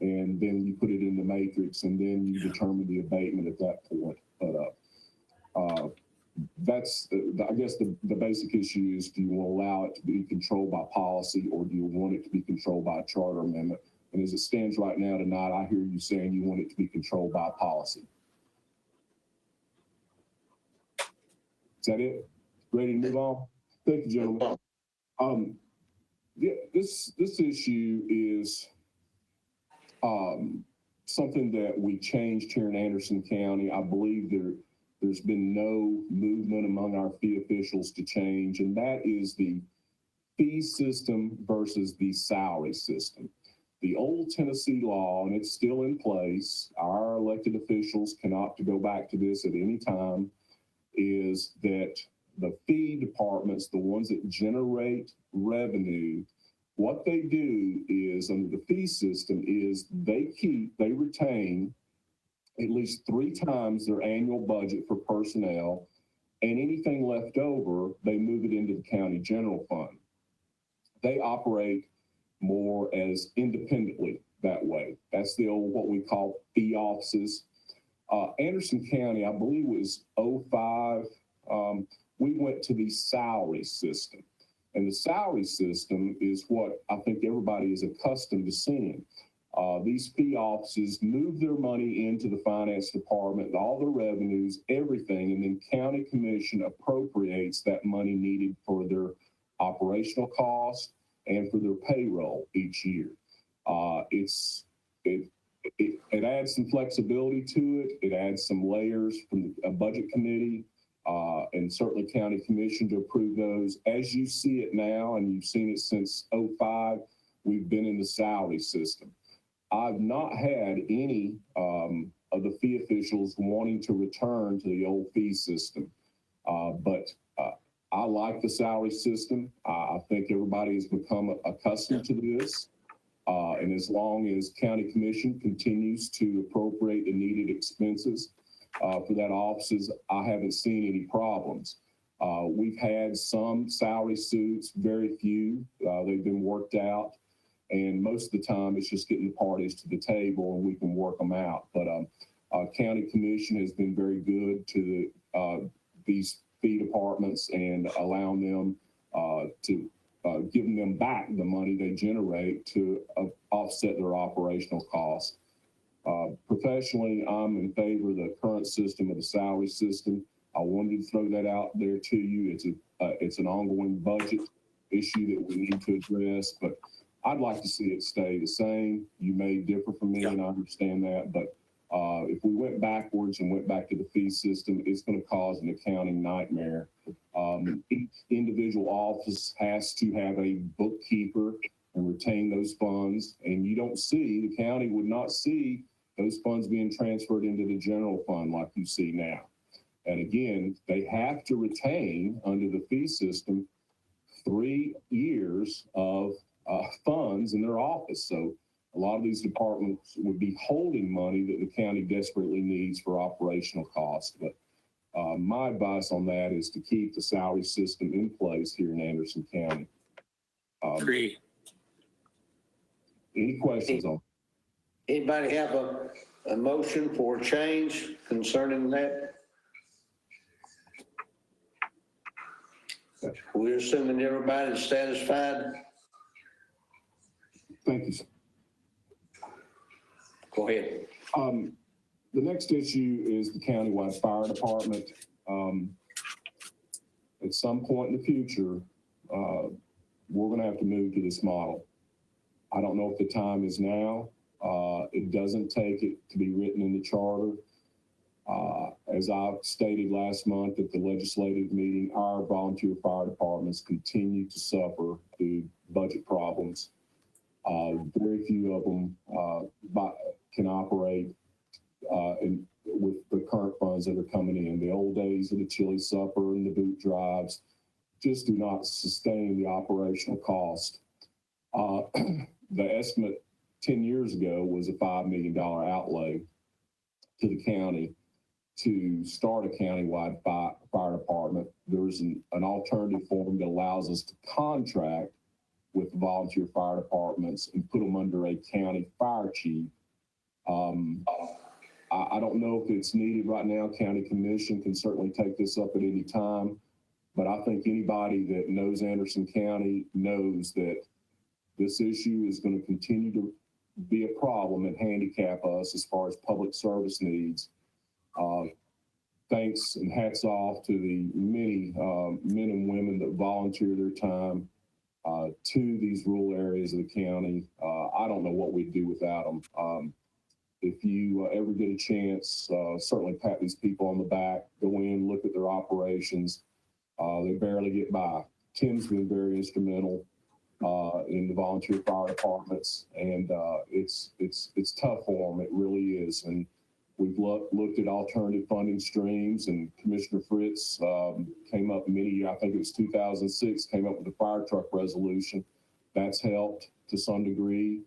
and then you put it in the matrix, and then you determine the abatement at that point. But that's, I guess, the basic issue is: do you want to allow it to be controlled by policy, or do you want it to be controlled by a charter amendment? And as it stands right now tonight, I hear you saying you want it to be controlled by policy. Is that it? Ready to move on? Thank you, gentlemen. Yeah, this issue is something that we changed here in Anderson County. I believe there's been no movement among our fee officials to change, and that is the fee system versus the salary system. The old Tennessee law, and it's still in place, our elected officials can opt to go back to this at any time, is that the fee departments, the ones that generate revenue, what they do is, under the fee system, is they retain at least 3 times their annual budget for personnel, and anything left over, they move it into the county general fund. They operate more as independently that way. That's the old, what we call fee offices. Anderson County, I believe it was 05, we went to the salary system. And the salary system is what I think everybody is accustomed to seeing. These fee offices move their money into the finance department, all the revenues, everything, and then county commission appropriates that money needed for their operational costs and for their payroll each year. It adds some flexibility to it. It adds some layers from the budget committee and certainly county commission to approve those. As you see it now, and you've seen it since 05, we've been in the salary system. I've not had any of the fee officials wanting to return to the old fee system, but I like the salary system. I think everybody has become accustomed to this. And as long as county commission continues to appropriate the needed expenses for that offices, I haven't seen any problems. We've had some salary suits, very few. They've been worked out. And most of the time, it's just getting the parties to the table and we can work them out. But county commission has been very good to these fee departments and allowing them to giving them back the money they generate to offset their operational costs. Professionally, I'm in favor of the current system of the salary system. I wanted to throw that out there to you. It's an ongoing budget issue that we need to address, but I'd like to see it stay the same. You may differ from me, and I understand that, but if we went backwards and went back to the fee system, it's going to cause an accounting nightmare. Each individual office has to have a bookkeeper and retain those funds, and you don't see, the county would not see those funds being transferred into the general fund like you see now. And again, they have to retain under the fee system 3 years of funds in their office. So a lot of these departments would be holding money that the county desperately needs for operational costs. But My advice on that is to keep the salary system in place here in Anderson County. Agree. Any questions on? Anybody have a motion for change concerning that? We're assuming everybody's satisfied. Thank you, sir. Go ahead. The next issue is the countywide fire department. At some point in the future, we're going to have to move to this model. I don't know if the time is now. It doesn't take it to be written in the charter. As I've stated last month at the legislative meeting, our volunteer fire departments continue to suffer through budget problems. Very few of them can operate with the current funds that are coming in. The old days of the chili supper and the boot drives just do not sustain the operational cost. The estimate 10 years ago was a $5 million outlay to the county to start a countywide fire department. There's an alternative form that allows us to contract with volunteer fire departments and put them under a county fire chief. I don't know if it's needed right now. County Commission can certainly take this up at any time, but I think anybody that knows Anderson County knows that this issue is going to continue to be a problem and handicap us as far as public service needs. Thanks and hats off to the many men and women that volunteer their time to these rural areas of the county. I don't know what we'd do without them. If you ever get a chance, certainly pat these people on the back, go in, look at their operations. They barely get by. Tim's been very instrumental in the volunteer fire departments, and it's tough for them. It really is. And we've looked at alternative funding streams, and Commissioner Fritz came up I think it was 2006, came up with a fire truck resolution. That's helped to some degree.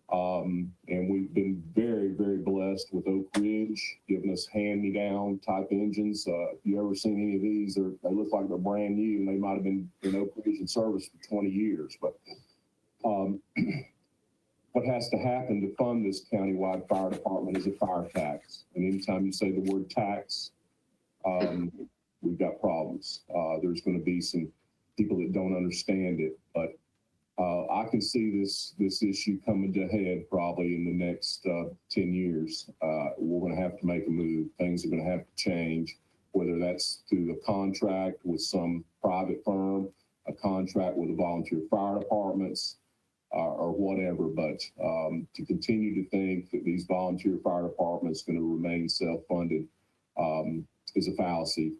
And we've been very, very blessed with Oak Ridge giving us hand-me-down type engines. If you ever seen any of these, they look like they're brand new, and they might have been in Oak Ridge in service for 20 years. But what has to happen to fund this countywide fire department is a fire tax. And anytime you say the word tax, we've got problems. There's going to be some people that don't understand it, but I can see this issue coming to a head probably in the next 10 years. We're going to have to make a move. Things are going to have to change, whether that's through a contract with some private firm, a contract with the volunteer fire departments, or whatever. But to continue to think that these volunteer fire departments are going to remain self-funded is a fallacy.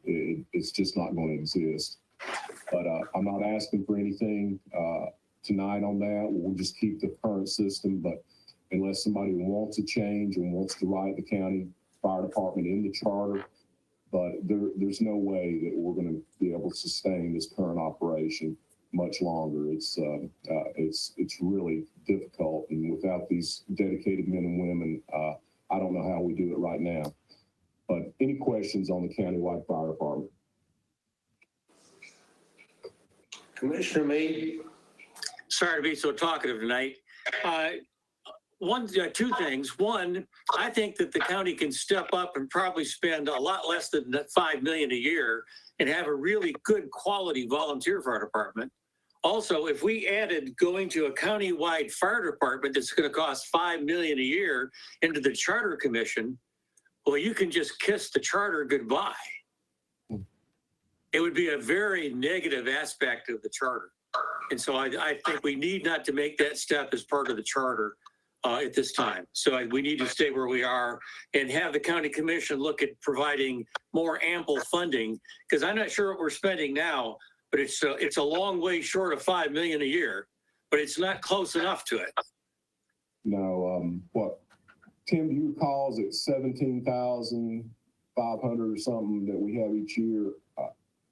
It's just not going to exist. But I'm not asking for anything tonight on that. We'll just keep the current system, but unless somebody wants a change and wants to write the county fire department in the charter, but there's no way that we're going to be able to sustain this current operation much longer. It's really difficult, and without these dedicated men and women, I don't know how we do it right now. But any questions on the countywide fire department? Commissioner Meade? Sorry to be so talkative tonight. Two things. One, I think that the county can step up and probably spend a lot less than $5 million a year and have a really good quality volunteer fire department. Also, if we added going to a county-wide fire department that's going to cost $5 million a year into the charter commission, well, you can just kiss the charter goodbye. It would be a very negative aspect of the charter. And so I think we need not to make that step as part of the charter at this time. So we need to stay where we are and have the county commission look at providing more ample funding, because I'm not sure what we're spending now, but it's a long way short of $5 million a year, but it's not close enough to it. No, what, Tim, do you recall, is it 17,500 or something that we have each year?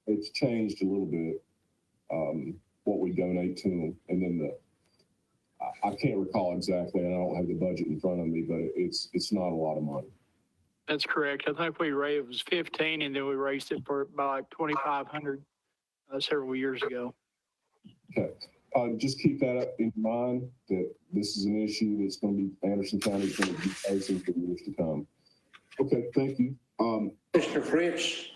It's changed a little bit. What we donate to them, and then I can't recall exactly, and I don't have the budget in front of me, but it's not a lot of money. That's correct. I think we raised, it was 15 and then we raised it by like 2,500 several years ago. Okay. Just keep that up in mind, that this is an issue that's going to be, Anderson County is going to be facing for years to come. Okay, thank you. Mr. Fritz?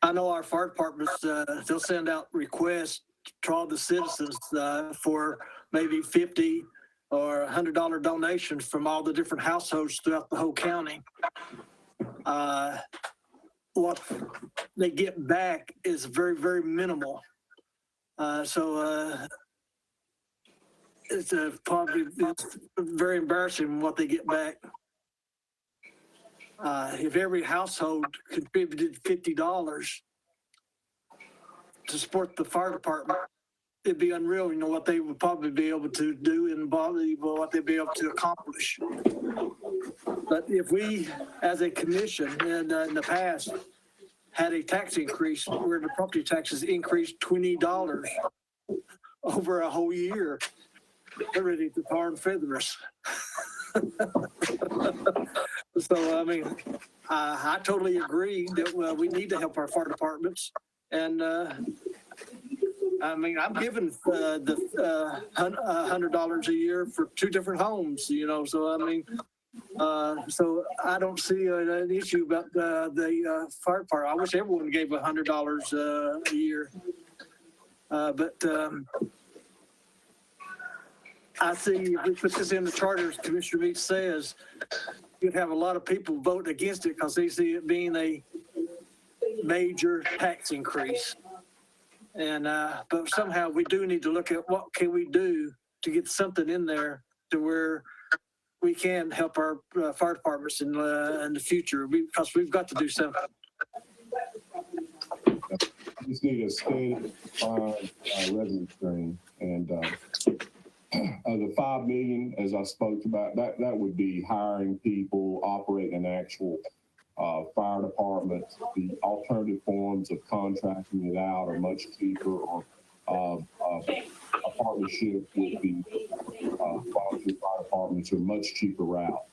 I know our fire departments, they'll send out requests to all the citizens for maybe 50 or $100 donations from all the different households throughout the whole county. What they get back is very, very minimal. So it's probably it's very embarrassing what they get back. If every household contributed $50 to support the fire department, it'd be unreal, you know, what they would probably be able to do and probably what they'd be able to accomplish. But if we, as a commission, in the past, had a tax increase where the property taxes increased $20 over a whole year, they're ready to tar and feather us. So, I mean, I totally agree that we need to help our fire departments. And I mean, I'm giving the $100 a year for 2 different homes, you know, so I mean, so I don't see an issue about the fire department. I wish everyone gave $100 a year. But I see if we put this in the charter, as Commissioner Meeks says, you'd have a lot of people vote against it because they see it being a major tax increase. And but somehow we do need to look at what can we do to get something in there to where we can help our fire departments in the future, because we've got to do something. I just need a steady revenue stream, and the $5 million, as I spoke about, that would be hiring people, operating an actual fire department. The alternative forms of contracting it out are much cheaper, or a partnership with the volunteer fire departments are a much cheaper route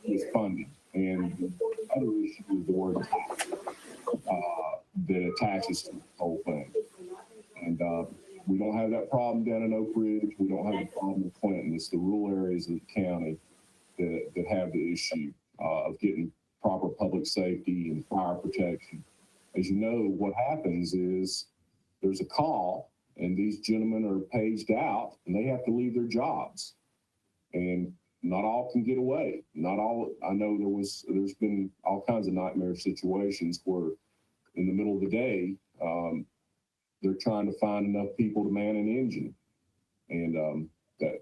with funding. And the other issue is the word tax that attaches to the whole thing. And we don't have that problem down in Oak Ridge. We don't have the problem in Clinton. It's the rural areas of the county that have the issue of getting proper public safety and fire protection. As you know, what happens is there's a call and these gentlemen are paged out and they have to leave their jobs. And not all can get away. Not all. I know there's been all kinds of nightmare situations where in the middle of the day, they're trying to find enough people to man an engine. And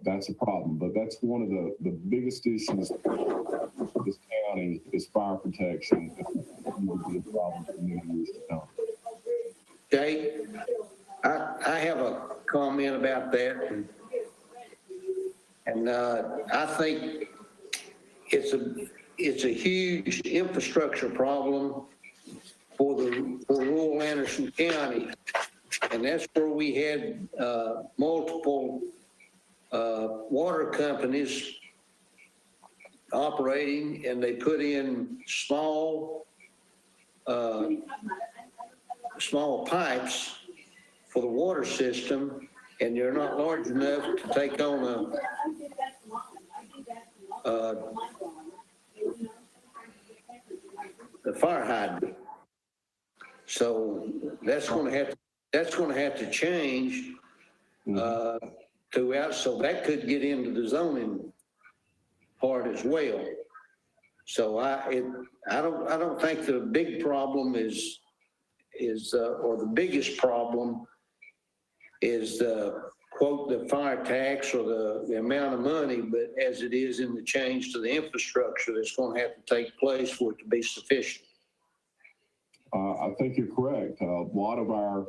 that's a problem. But that's one of the biggest issues for this county is fire protection. It will be a problem for many years to come. Jay, I have a comment about that. And I think it's a huge infrastructure problem for rural Anderson County. And that's where we had multiple water companies operating, and they put in small pipes for the water system, and they're not large enough to take on the fire hydrant. So that's going to have to change throughout. So that could get into the zoning part as well. So I don't think the big problem is or the biggest problem is quote the fire tax or the amount of money, but as it is in the change to the infrastructure that's going to have to take place for it to be sufficient. I think you're correct. A lot of our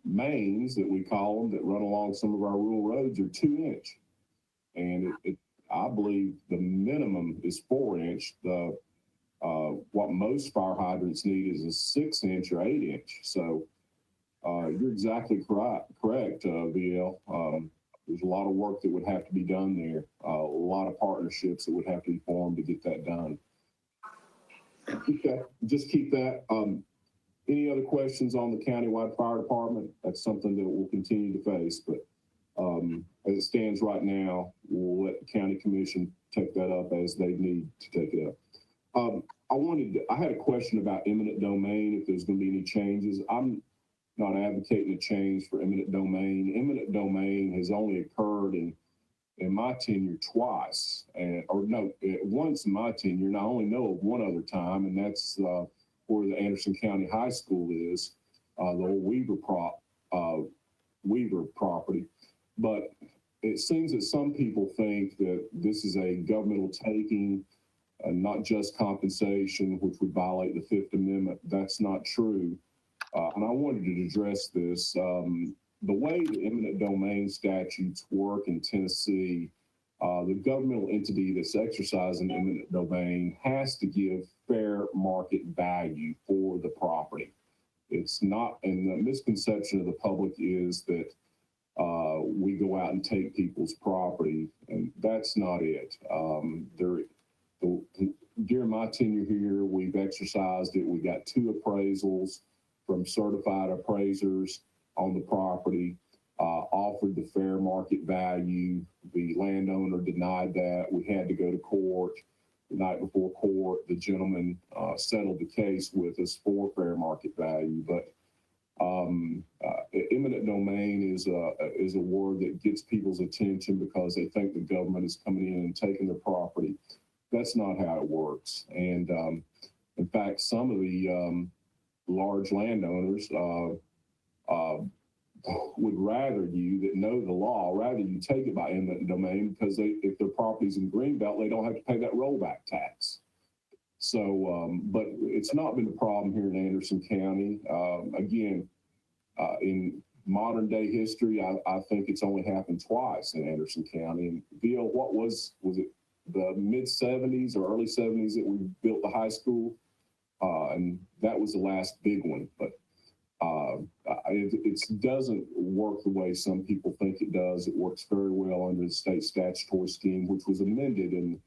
mains that we call them that run along some of our rural roads are 2-inch. And I believe the minimum is 4-inch. What most fire hydrants need is a 6-inch or 8-inch. So you're exactly correct, VL. There's a lot of work that would have to be done there, a lot of partnerships that would have to be formed to get that done. Okay, just keep that. Any other questions on the countywide fire department? That's something that we'll continue to face, but as it stands right now, we'll let the county commission take that up as they need to take it up. I had a question about eminent domain, if there's going to be any changes. I'm not advocating a change for eminent domain. Eminent domain has only occurred in my tenure twice, once in my tenure, and I only know of one other time, and that's where the Anderson County High School is, the old Weaver property. But it seems that some people think that this is a governmental taking, not just compensation, which would violate the Fifth Amendment. That's not true. And I wanted to address this. The way the eminent domain statutes work in Tennessee, the governmental entity that's exercising eminent domain has to give fair market value for the property. It's not, and the misconception of the public is that we go out and take people's property, and that's not it. During my tenure here, we've exercised it. We got 2 appraisals from certified appraisers on the property, offered the fair market value. The landowner denied that. We had to go to court. The night before court, the gentleman settled the case with us for fair market value. But eminent domain is a word that gets people's attention because they think the government is coming in and taking their property. That's not how it works. And in fact, some of the large landowners would rather you that know the law, rather you take it by eminent domain, because if their property's in Greenbelt, they don't have to pay that rollback tax. So, but it's not been a problem here in Anderson County. Again, in modern day history, I think it's only happened twice in Anderson County. And Bill, what was it the mid 70s or early 70s that we built the high school? And that was the last big one, but it doesn't work the way some people think it does. It works very well under the state statutory scheme, which was amended in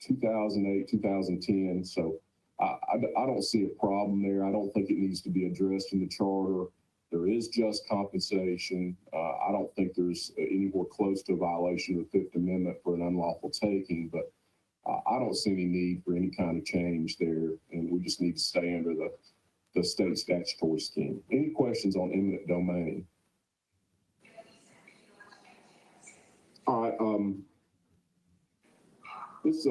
2008, 2010. So I don't see a problem there. I don't think it needs to be addressed in the charter. There is just compensation. I don't think there's anywhere close to a violation of the Fifth Amendment for an unlawful taking, but I don't see any need for any kind of change there, and we just need to stay under the state statutory scheme. Any questions on eminent domain? All right, this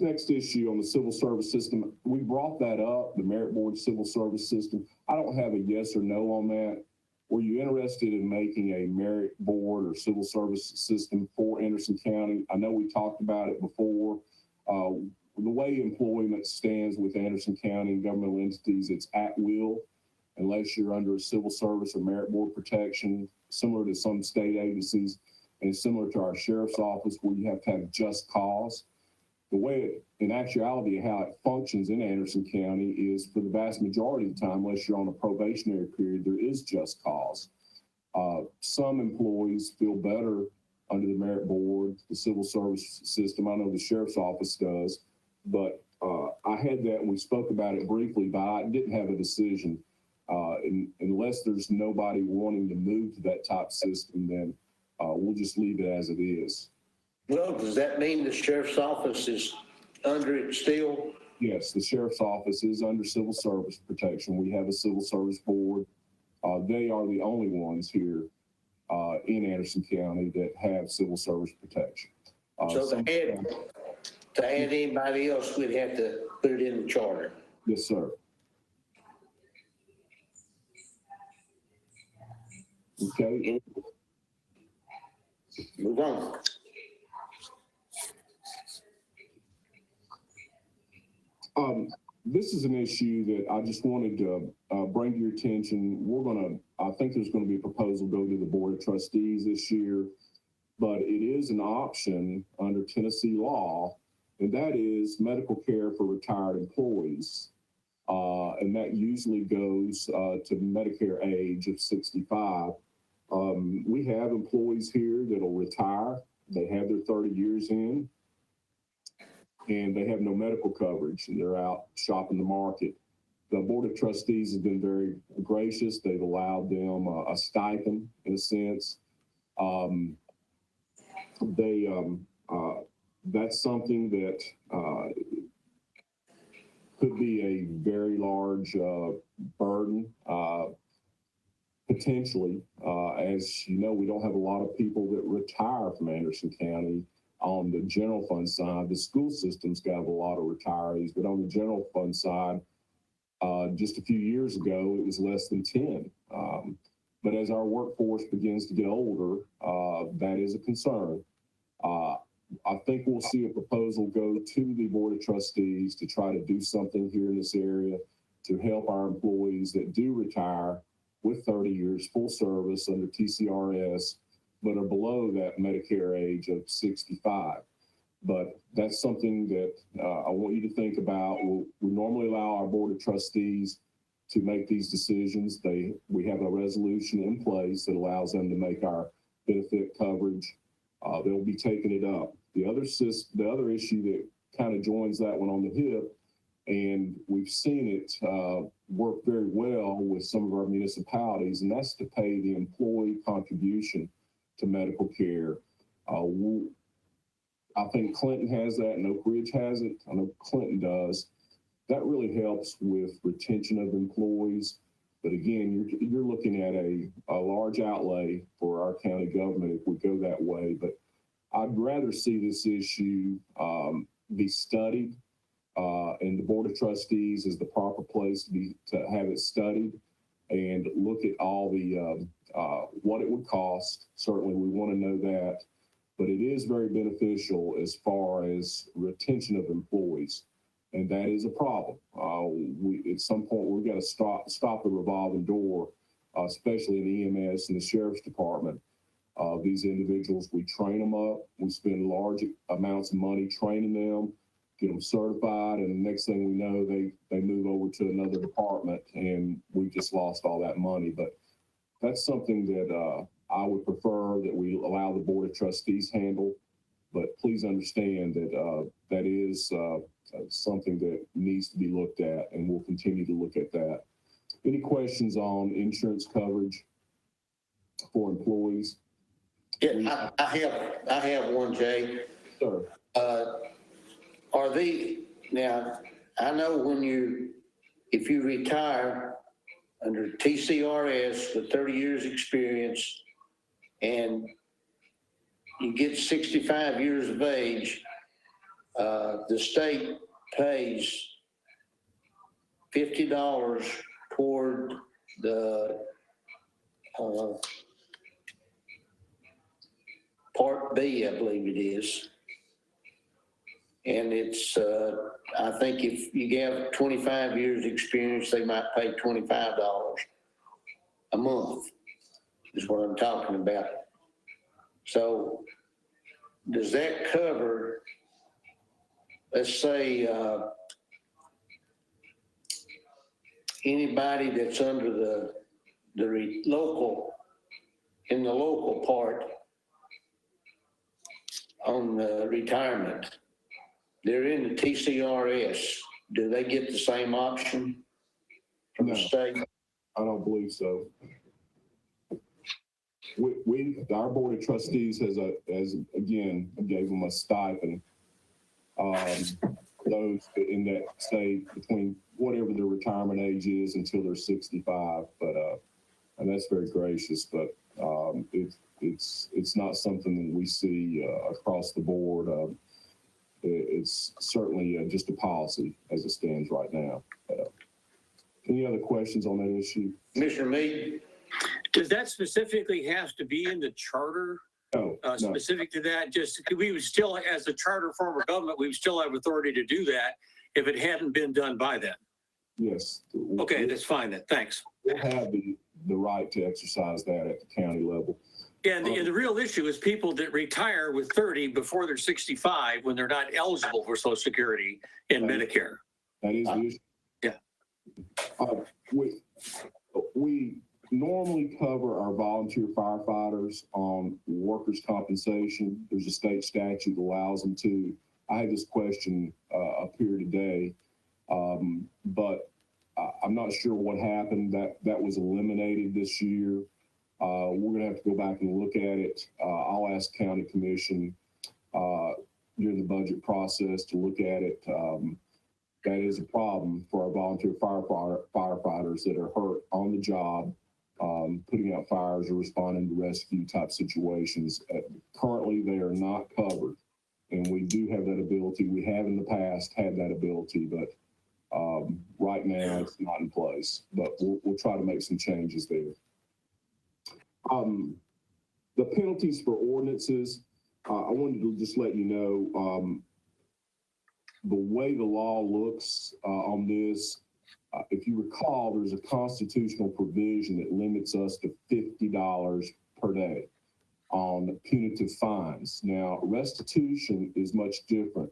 next issue on the civil service system, we brought that up, the Merit Board civil service system. I don't have a yes or no on that. Were you interested in making a merit board or civil service system for Anderson County? I know we talked about it before. The way employment stands with Anderson County and governmental entities, it's at will, unless you're under a civil service or merit board protection, similar to some state agencies and similar to our sheriff's office, where you have to have just cause. The way in actuality, how it functions in Anderson County is for the vast majority of the time, unless you're on a probationary period, there is just cause. Some employees feel better under the merit board, the civil service system. I know the sheriff's office does, but I had that and we spoke about it briefly, but I didn't have a decision. Unless there's nobody wanting to move to that type system, then we'll just leave it as it is. Well, does that mean the sheriff's office is under it still? Yes, the sheriff's office is under civil service protection. We have a civil service board. They are the only ones here in Anderson County that have civil service protection. So to add anybody else, we'd have to put it in the charter. Yes, sir. Okay. Move on. This is an issue that I just wanted to bring to your attention. I think there's going to be a proposal go to the Board of Trustees this year, but it is an option under Tennessee law, and that is medical care for retired employees. And that usually goes to Medicare age of 65. We have employees here that'll retire. They have their 30 years in, and they have no medical coverage, and they're out shopping the market. The Board of Trustees has been very gracious. They've allowed them a stipend, in a sense. That's something that could be a very large burden, potentially. As you know, we don't have a lot of people that retire from Anderson County on the general fund side. The school system's got a lot of retirees, but on the general fund side, just a few years ago, it was less than 10. But as our workforce begins to get older, that is a concern. I think we'll see a proposal go to the Board of Trustees to try to do something here in this area to help our employees that do retire with 30 years full service under TCRS, but are below that Medicare age of 65. But that's something that I want you to think about. We normally allow our Board of Trustees to make these decisions. We have a resolution in place that allows them to make our benefit coverage. They'll be taking it up. The other issue that kind of joins that one on the hip, and we've seen it work very well with some of our municipalities, and that's to pay the employee contribution to medical care. I think Clinton has that and Oak Ridge has it. I know Clinton does. That really helps with retention of employees. But again, you're looking at a large outlay for our county government if we go that way. But I'd rather see this issue be studied, and the Board of Trustees is the proper place to have it studied and look at all the what it would cost. Certainly, we want to know that, but it is very beneficial as far as retention of employees, and that is a problem. At some point we've got to stop the revolving door, especially in EMS and the Sheriff's Department. These individuals, we train them up, we spend large amounts of money training them, get them certified, and the next thing we know, they move over to another department, and we just lost all that money. But that's something that I would prefer that we allow the Board of Trustees handle. But please understand that that is something that needs to be looked at, and we'll continue to look at that. Any questions on insurance coverage for employees? Yeah, I have one, Jay. Sir. Now, I know if you retire under TCRS with 30 years experience and you get 65 years of age, the state pays $50 toward the Part B, I believe it is. And it's, I think if you have 25 years experience, they might pay $25 a month, is what I'm talking about. So does that cover, let's say, anybody that's under the local part on retirement? They're in the TCRS. Do they get the same option from the No. state? I don't believe so. Our Board of Trustees has again, gave them a stipend. Those in that stay between whatever their retirement age is until they're 65, but and that's very gracious, but it's not something that we see across the board. It's certainly just a policy as it stands right now. Any other questions on that issue? Commissioner Meade? Does that specifically have to be in the charter? No, no. Specific to that, just we would still, as a charter form of government, we would still have authority to do that if it hadn't been done by them. Yes. Okay, that's fine then. Thanks. We'll have the right to exercise that at the county level. And the real issue is people that retire with 30 before they're 65 when they're not eligible for Social Security and Medicare. That is the issue. Yeah. We normally cover our volunteer firefighters on workers' compensation. There's a state statute that allows them to. I had this question up here today, but I'm not sure what happened. That was eliminated this year. We're going to have to go back and look at it. I'll ask County Commission during the budget process to look at it. That is a problem for our volunteer firefighters that are hurt on the job, putting out fires or responding to rescue type situations. Currently, they are not covered, and we do have that ability. We have in the past had that ability, but right now it's not in place. But we'll try to make some changes there. The penalties for ordinances, I wanted to just let you know, the way the law looks on this, if you recall, there's a constitutional provision that limits us to $50 per day on punitive fines. Now, restitution is much different.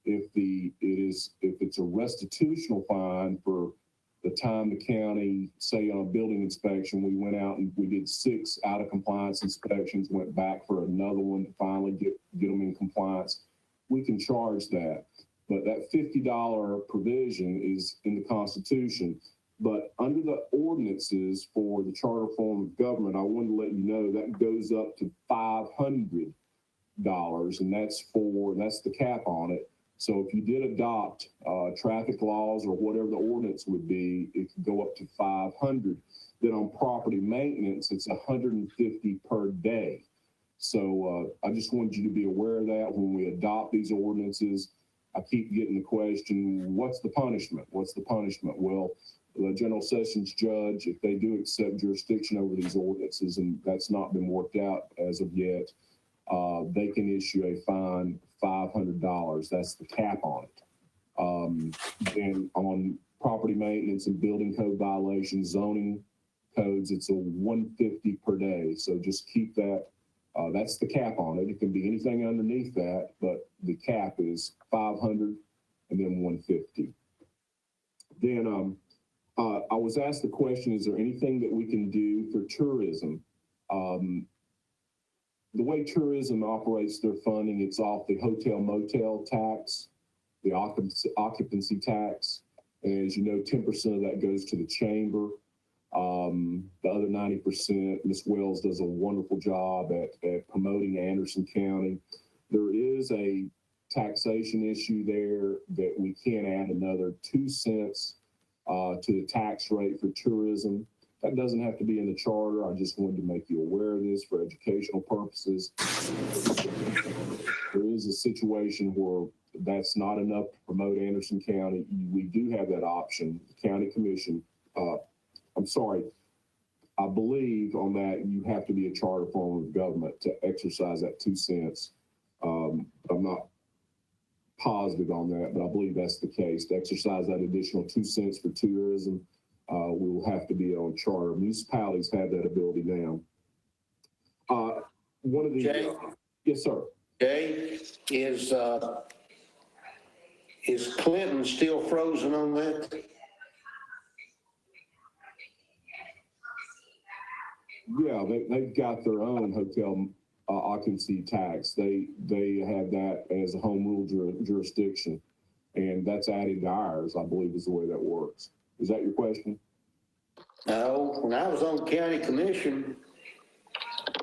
If it's a restitutional fine for the time the county, say on a building inspection, we went out and we did 6 out of compliance inspections, went back for another one to finally get them in compliance, we can charge that. But that $50 provision is in the Constitution. But under the ordinances for the charter form of government, I wanted to let you know that goes up to $500, and that's the cap on it. So if you did adopt traffic laws or whatever the ordinance would be, it could go up to $500. Then on property maintenance, it's $150 per day. So I just wanted you to be aware of that when we adopt these ordinances. I keep getting the question, what's the punishment? What's the punishment? Well, the general sessions judge, if they do accept jurisdiction over these ordinances, and that's not been worked out as of yet, they can issue a fine of $500. That's the cap on it. And on property maintenance and building code violations, zoning codes, it's a $150 per day. So just keep that. That's the cap on it. It can be anything underneath that, but the cap is $500 and then $150. Then I was asked the question, is there anything that we can do for tourism? The way tourism operates their funding, it's off the hotel motel tax, the occupancy tax. And as you know, 10% of that goes to the chamber. The other 90%, Ms. Wells does a wonderful job at promoting Anderson County. There is a taxation issue there that we can add another 2 cents to the tax rate for tourism. That doesn't have to be in the charter. I just wanted to make you aware of this for educational purposes. There is a situation where that's not enough to promote Anderson County. We do have that option. The county commission, I believe on that you have to be a charter form of government to exercise that 2 cents. I'm not positive on that, but I believe that's the case. To exercise that additional 2 cents for tourism, we will have to be on charter. Municipalities have that ability now. One of the Jay? Yes, sir. Jay, is Clinton still frozen on that? Yeah, they've got their own hotel occupancy tax. They have that as a home rule jurisdiction, and that's added to ours, I believe is the way that works. Is that your question? No, when I was on county commission,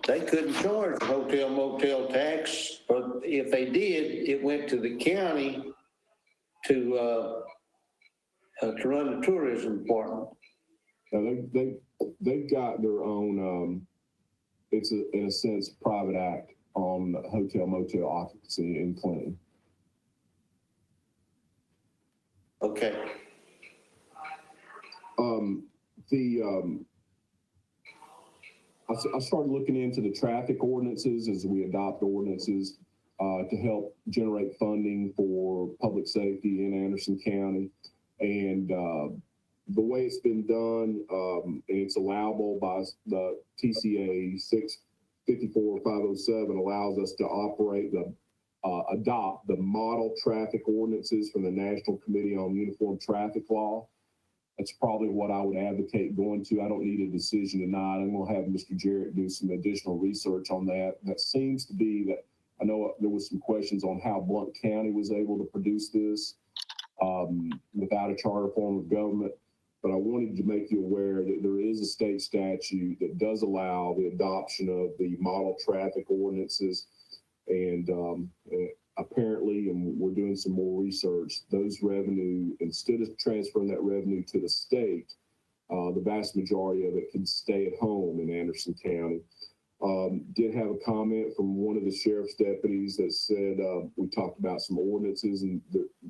they couldn't charge hotel motel tax, but if they did, it went to the county to run the tourism department. Now they've got their own. It's in a sense private act on hotel motel occupancy in Clinton. Okay. I started looking into the traffic ordinances as we adopt ordinances to help generate funding for public safety in Anderson County. And the way it's been done, and it's allowable by the TCA 654507 allows us to operate adopt the model traffic ordinances from the National Committee on Uniform Traffic Law. That's probably what I would advocate going to. I don't need a decision tonight. I'm going to have Mr. Jarrett do some additional research on that. That seems to be that, I know there was some questions on how Blount County was able to produce this without a charter form of government. But I wanted to make you aware that there is a state statute that does allow the adoption of the model traffic ordinances. And apparently, and we're doing some more research, those revenue, instead of transferring that revenue to the state, the vast majority of it can stay at home in Anderson County. Did have a comment from one of the sheriff's deputies that said, we talked about some ordinances, and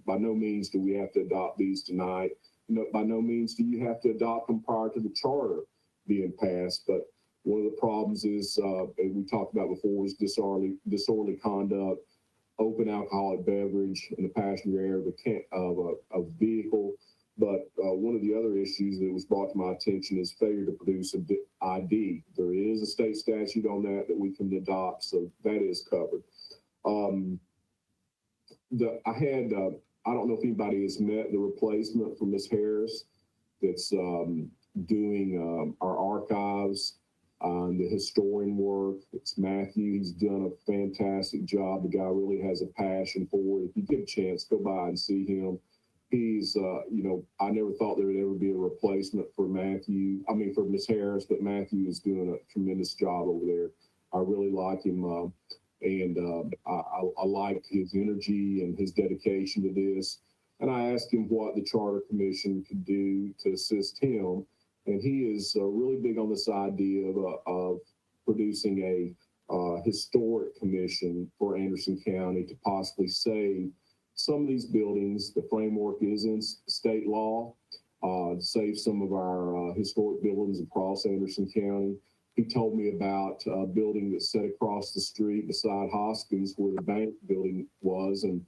by no means do we have to adopt these tonight. No, by no means do you have to adopt them prior to the charter being passed. But one of the problems is, as we talked about before, is disorderly conduct, open alcoholic beverage in the passenger area of a vehicle. But one of the other issues that was brought to my attention is failure to produce an ID. There is a state statute on that we can adopt, so that is covered. I don't know if anybody has met the replacement for Ms. Harris that's doing our archives, the historian work. It's Matthew. He's done a fantastic job. The guy really has a passion for it. If you get a chance, go by and see him. He's, I never thought there would ever be a replacement for for Ms. Harris, but Matthew is doing a tremendous job over there. I really like him. I like his energy and his dedication to this. And I asked him what the Charter Commission could do to assist him. And he is really big on this idea of producing a historic commission for Anderson County to possibly save some of these buildings. The framework is in state law, save some of our historic buildings across Anderson County. He told me about a building that's set across the street beside Hoskins where the bank building was, and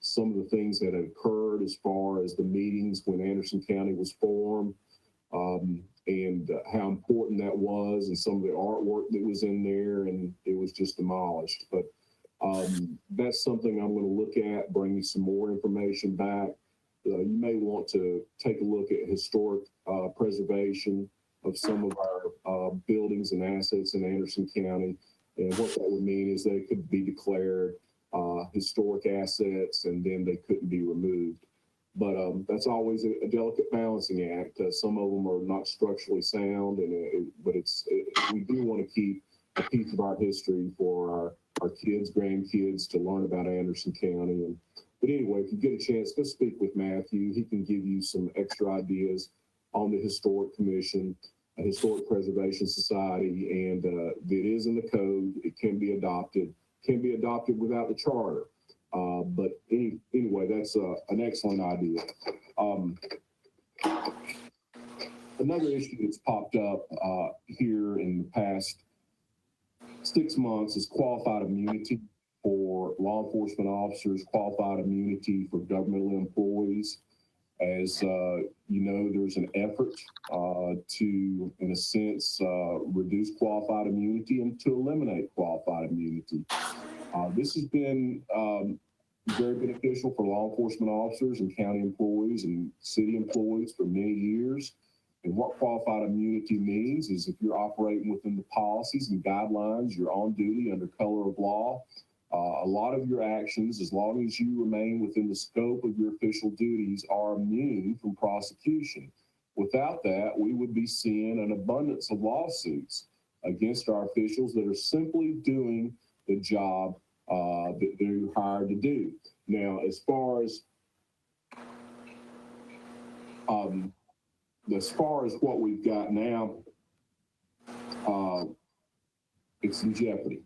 some of the things that had occurred as far as the meetings when Anderson County was formed, and how important that was, and some of the artwork that was in there, and it was just demolished. But that's something I'm going to look at, bring you some more information back. You may want to take a look at historic preservation of some of our buildings and assets in Anderson County. And what that would mean is they could be declared historic assets, and then they couldn't be removed. But that's always a delicate balancing act. Some of them are not structurally sound, but we do want to keep a piece of our history for our kids, grandkids to learn about Anderson County. But anyway, if you get a chance, go speak with Matthew. He can give you some extra ideas on the Historic Commission, a Historic Preservation Society, and it is in the code. It can be adopted without the charter. But anyway, that's an excellent idea. Another issue that's popped up here in the past 6 months is qualified immunity for law enforcement officers, qualified immunity for governmental employees. As you know, there's an effort to, in a sense, reduce qualified immunity and to eliminate qualified immunity. This has been very beneficial for law enforcement officers and county employees and city employees for many years. And what qualified immunity means is if you're operating within the policies and guidelines, you're on duty under color of law. A lot of your actions, as long as you remain within the scope of your official duties, are immune from prosecution. Without that, we would be seeing an abundance of lawsuits against our officials that are simply doing the job that they're hired to do. Now, as far as what we've got now, it's in jeopardy.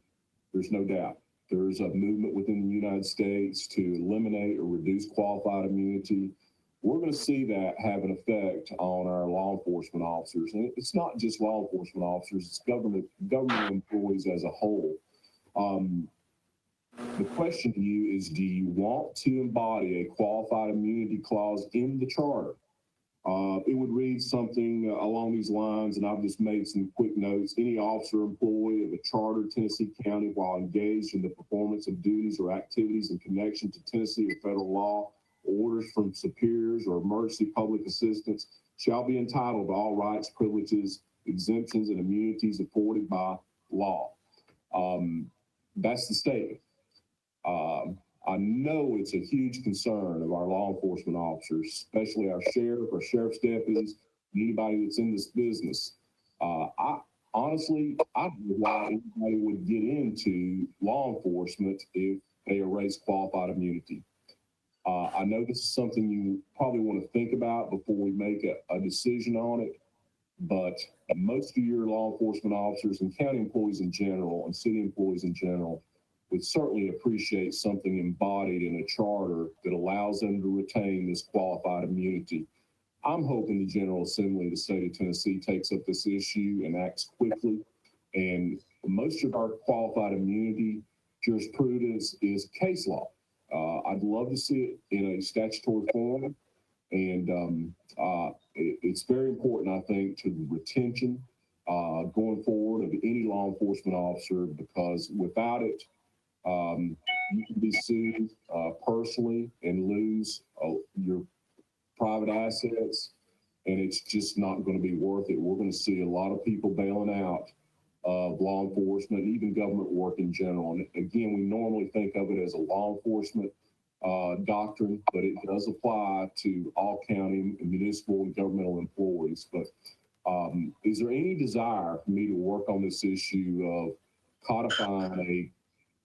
There's no doubt. There's a movement within the United States to eliminate or reduce qualified immunity. We're going to see that have an effect on our law enforcement officers. And it's not just law enforcement officers, it's government employees as a whole. The question to you is, do you want to embody a qualified immunity clause in the charter? It would read something along these lines, and I've just made some quick notes. Any officer or employee of a chartered Tennessee county while engaged in the performance of duties or activities in connection to Tennessee or federal law orders from superiors, or emergency public assistance shall be entitled to all rights, privileges, exemptions, and immunities afforded by law. That's the statement. I know it's a huge concern of our law enforcement officers, especially our sheriff, our sheriff's deputies, anybody that's in this business. I honestly don't know why anybody would get into law enforcement if they erase qualified immunity. I know this is something you probably want to think about before we make a decision on it, but most of your law enforcement officers and county employees in general and city employees in general would certainly appreciate something embodied in a charter that allows them to retain this qualified immunity. I'm hoping the General Assembly of the state of Tennessee takes up this issue and acts quickly. And most of our qualified immunity jurisprudence is case law. I'd love to see it in a statutory form. And it's very important, I think, to the retention going forward of any law enforcement officer, because without it, you can be sued personally and lose your private assets, and it's just not going to be worth it. We're going to see a lot of people bailing out of law enforcement, even government work in general. And again, we normally think of it as a law enforcement doctrine, but it does apply to all county and municipal and governmental employees. But is there any desire for me to work on this issue of codifying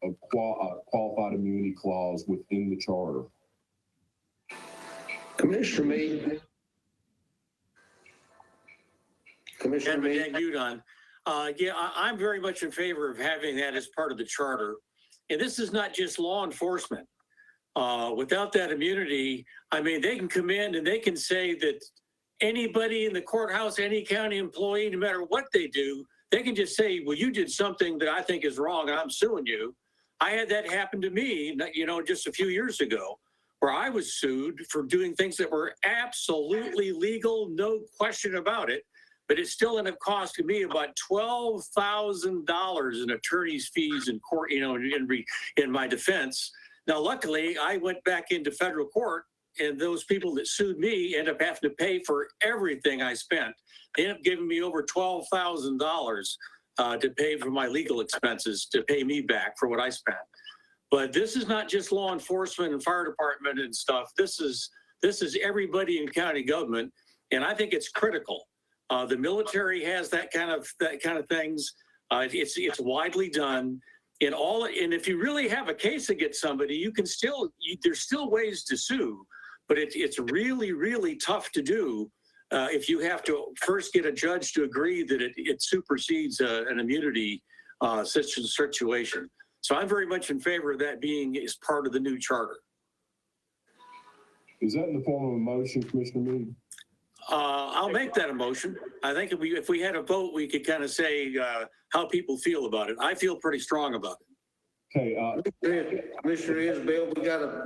a qualified immunity clause within the charter? Commissioner Meade. Commissioner Meade. Dan Udon. I'm very much in favor of having that as part of the charter. And this is not just law enforcement. Without that immunity, I mean, they can come in and they can say that anybody in the courthouse, any county employee, no matter what they do, they can just say, well, you did something that I think is wrong and I'm suing you. I had that happen to me, just a few years ago, where I was sued for doing things that were absolutely legal, no question about it, but it still ended up costing me about $12,000 in attorney's fees in court, in my defense. Now, luckily, I went back into federal court, and those people that sued me end up having to pay for everything I spent. They ended up giving me over $12,000 to pay for my legal expenses, to pay me back for what I spent. But this is not just law enforcement and fire department and stuff. This is everybody in county government, and I think it's critical. The military has that kind of things. It's widely done. And if you really have a case against somebody, you can there's still ways to sue, but it's really, really tough to do if you have to first get a judge to agree that it supersedes an immunity situation. So I'm very much in favor of that being as part of the new charter. Is that in the form of a motion, Commissioner Meade? I'll make that a motion. I think if we had a vote, we could kind of say how people feel about it. I feel pretty strong about it. Okay. Commissioner Isbell,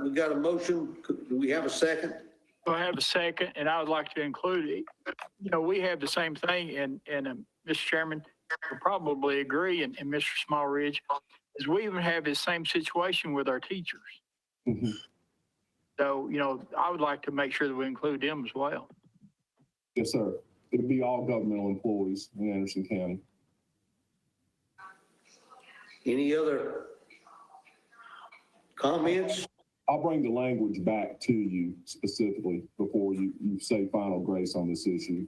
we got a motion. Do we have a second? I have a second, and I would like to include it. We have the same thing, and Mr. Chairman will probably agree, and Mr. Smallridge, is we even have the same situation with our teachers. Mm-hmm. So, I would like to make sure that we include them as well. Yes, sir. It'll be all governmental employees in Anderson County. Any other comments? I'll bring the language back to you specifically before you say final grace on this issue.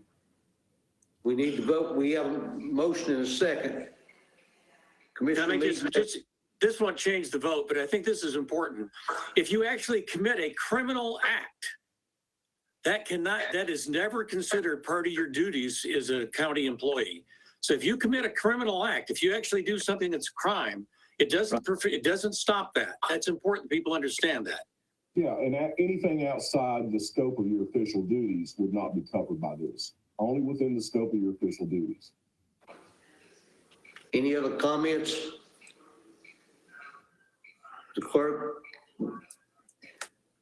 We need to vote. We have a motion and a second. Commissioner Meade. This won't change the vote, but I think this is important. If you actually commit a criminal act, that is never considered part of your duties as a county employee. So if you commit a criminal act, if you actually do something that's a crime, it doesn't stop that. That's important. People understand that. Yeah, and anything outside the scope of your official duties would not be covered by this. Only within the scope of your official duties. Any other comments? The clerk,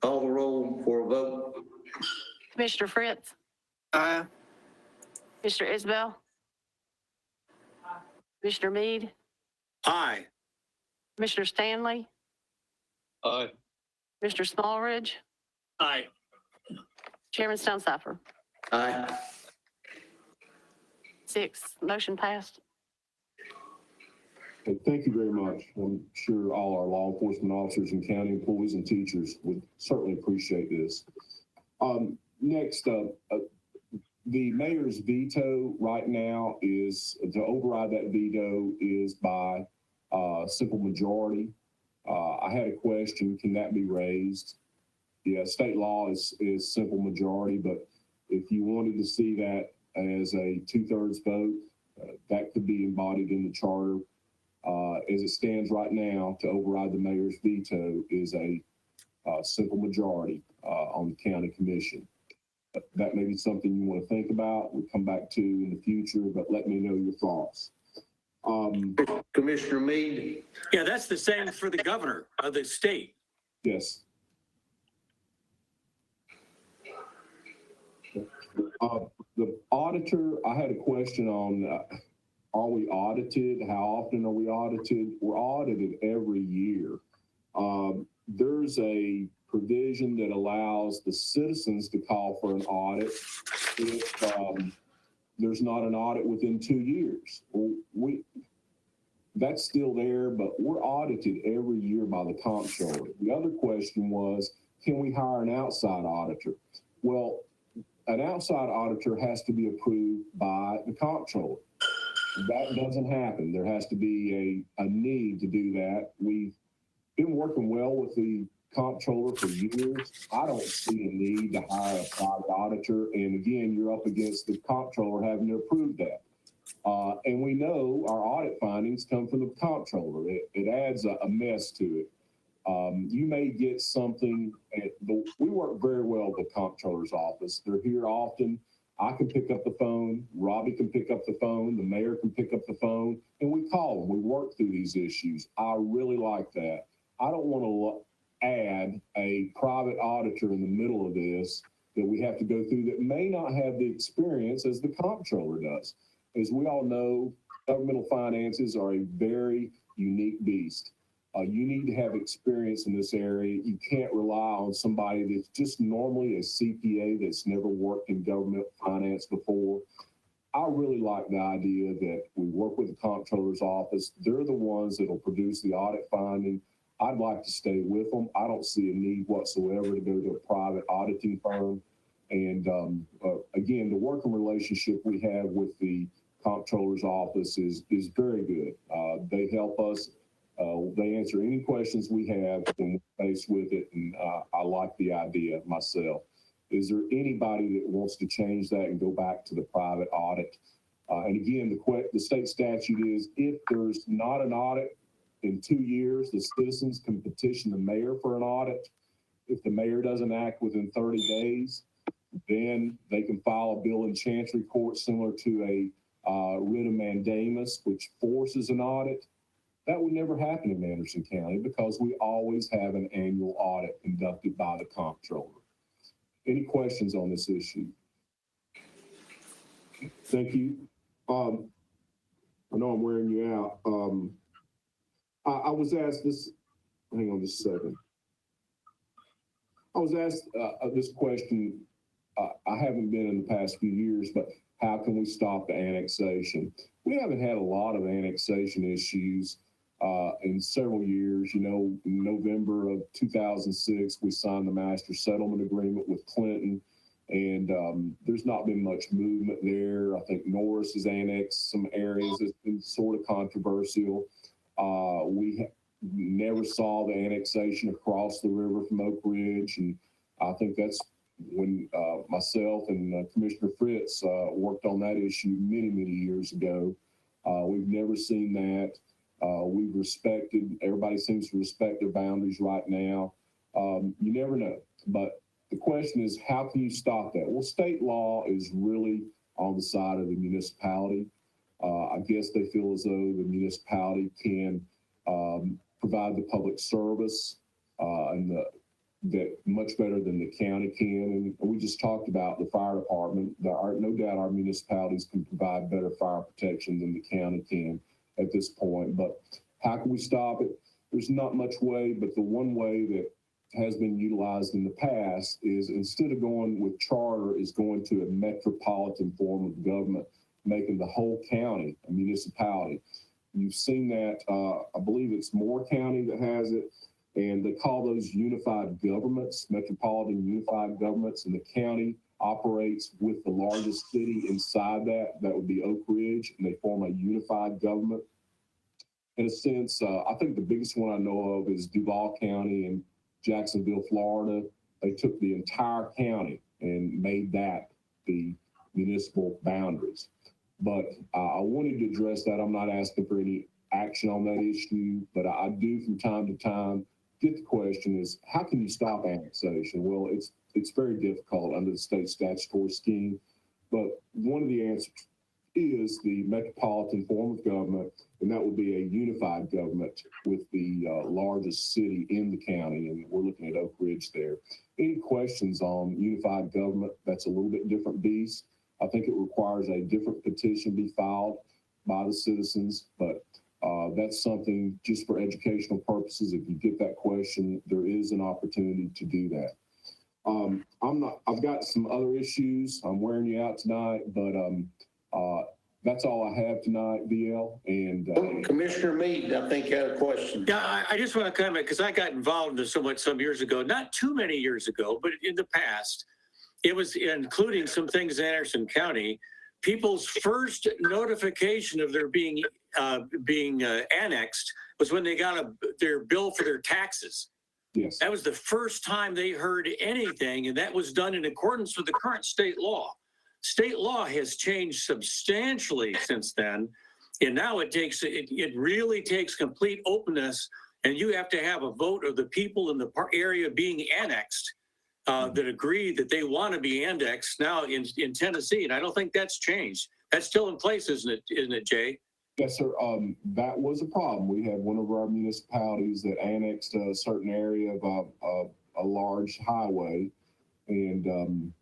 call the roll for a vote. Commissioner Fritz, Aye. Mr. Isbell, Commissioner Meade, Aye. Commissioner Stanley, Aye. Mr. Smallridge, Aye. Chairman Stonecipher. Aye. 6, motion passed. Okay, thank you very much. I'm sure all our law enforcement officers and county employees and teachers would certainly appreciate this. Next up, the mayor's veto right now is, to override that veto is by simple majority. I had a question, can that be raised? Yeah, state law is simple majority, but if you wanted to see that as a 2/3 vote, that could be embodied in the charter. As it stands right now, to override the mayor's veto is a simple majority on the county commission. That may be something you want to think about. We'll come back to in the future, but let me know your thoughts. Commissioner Meade? Yeah, that's the same for the governor of the state. Yes. The auditor, I had a question on, are we audited? How often are we audited? We're audited every year. There's a provision that allows the citizens to call for an audit if there's not an audit within 2 years. Well, that's still there, but we're audited every year by the comptroller. The other question was, can we hire an outside auditor? Well, an outside auditor has to be approved by the comptroller. That doesn't happen. There has to be a need to do that. We've been working well with the comptroller for years. I don't see a need to hire a private auditor. And again, you're up against the comptroller having to approve that. And we know our audit findings come from the comptroller. It adds a mess to it. You may get something, we work very well with the comptroller's office. They're here often. I can pick up the phone, Robbie can pick up the phone, the mayor can pick up the phone, and we call them. We work through these issues. I really like that. I don't want to add a private auditor in the middle of this that we have to go through that may not have the experience as the comptroller does. As we all know, governmental finances are a very unique beast. You need to have experience in this area. You can't rely on somebody that's just normally a CPA that's never worked in government finance before. I really like the idea that we work with the comptroller's office. They're the ones that will produce the audit finding. I'd like to stay with them. I don't see a need whatsoever to go to a private auditing firm. And again, the working relationship we have with the comptroller's office is very good. They help us. They answer any questions we have when we're faced with it, and I like the idea myself. Is there anybody that wants to change that and go back to the private audit? And again, the state statute is if there's not an audit in 2 years, the citizens can petition the mayor for an audit. If the mayor doesn't act within 30 days, then they can file a bill in Chancery Court similar to a writ of mandamus, which forces an audit. That would never happen in Anderson County because we always have an annual audit conducted by the comptroller. Any questions on this issue? Thank you. I know I'm wearing you out. I was asked this, hang on just a second. I was asked this question, I haven't been in the past few years, but how can we stop the annexation? We haven't had a lot of annexation issues in several years. You know, in November of 2006, we signed the master settlement agreement with Clinton, and there's not been much movement there. I think Norris has annexed some areas that's been sort of controversial. We never saw the annexation across the river from Oak Ridge, and I think that's when myself and Commissioner Fritz worked on that issue many, many years ago. We've never seen that. We've respected, everybody seems to respect their boundaries right now. You never know. But the question is, how can you stop that? Well, state law is really on the side of the municipality. I guess they feel as though the municipality can provide the public service that much better than the county can. And we just talked about the fire department. There are no doubt our municipalities can provide better fire protection than the county can at this point. But how can we stop it? There's not much way, but the one way that has been utilized in the past is instead of going with charter, is going to a metropolitan form of government, making the whole county a municipality. You've seen that, I believe it's Moore County that has it, and they call those unified governments, metropolitan unified governments, and the county operates with the largest city inside that. That would be Oak Ridge, and they form a unified government. In a sense, I think the biggest one I know of is Duval County in Jacksonville, Florida. They took the entire county and made that the municipal boundaries. But I wanted to address that. I'm not asking for any action on that issue, but I do from time to time get the question is, how can you stop annexation? Well, it's very difficult under the state statutory scheme, but one of the answers is the metropolitan form of government, and that would be a unified government with the largest city in the county, and we're looking at Oak Ridge there. Any questions on unified government? That's a little bit different beast. I think it requires a different petition be filed by the citizens, but that's something just for educational purposes. If you get that question, there is an opportunity to do that. I've got some other issues. I'm wearing you out tonight, but that's all I have tonight, VL. And Commissioner Mead, I think had a question. Yeah, I just want to comment because I got involved in this somewhat some years ago, not too many years ago, but in the past, it was including some things in Anderson County. People's first notification of their being annexed was when they got their bill for their taxes. yes, That was the first time they heard anything, and that was done in accordance with the current state law. State law has changed substantially since then, and now it really takes complete openness, and you have to have a vote of the people in the area being annexed that agree that they want to be annexed now in Tennessee, and I don't think that's changed. That's still in place, isn't it, Jay? yes, sir. That was a problem. We had one of our municipalities that annexed a certain area of a large highway, and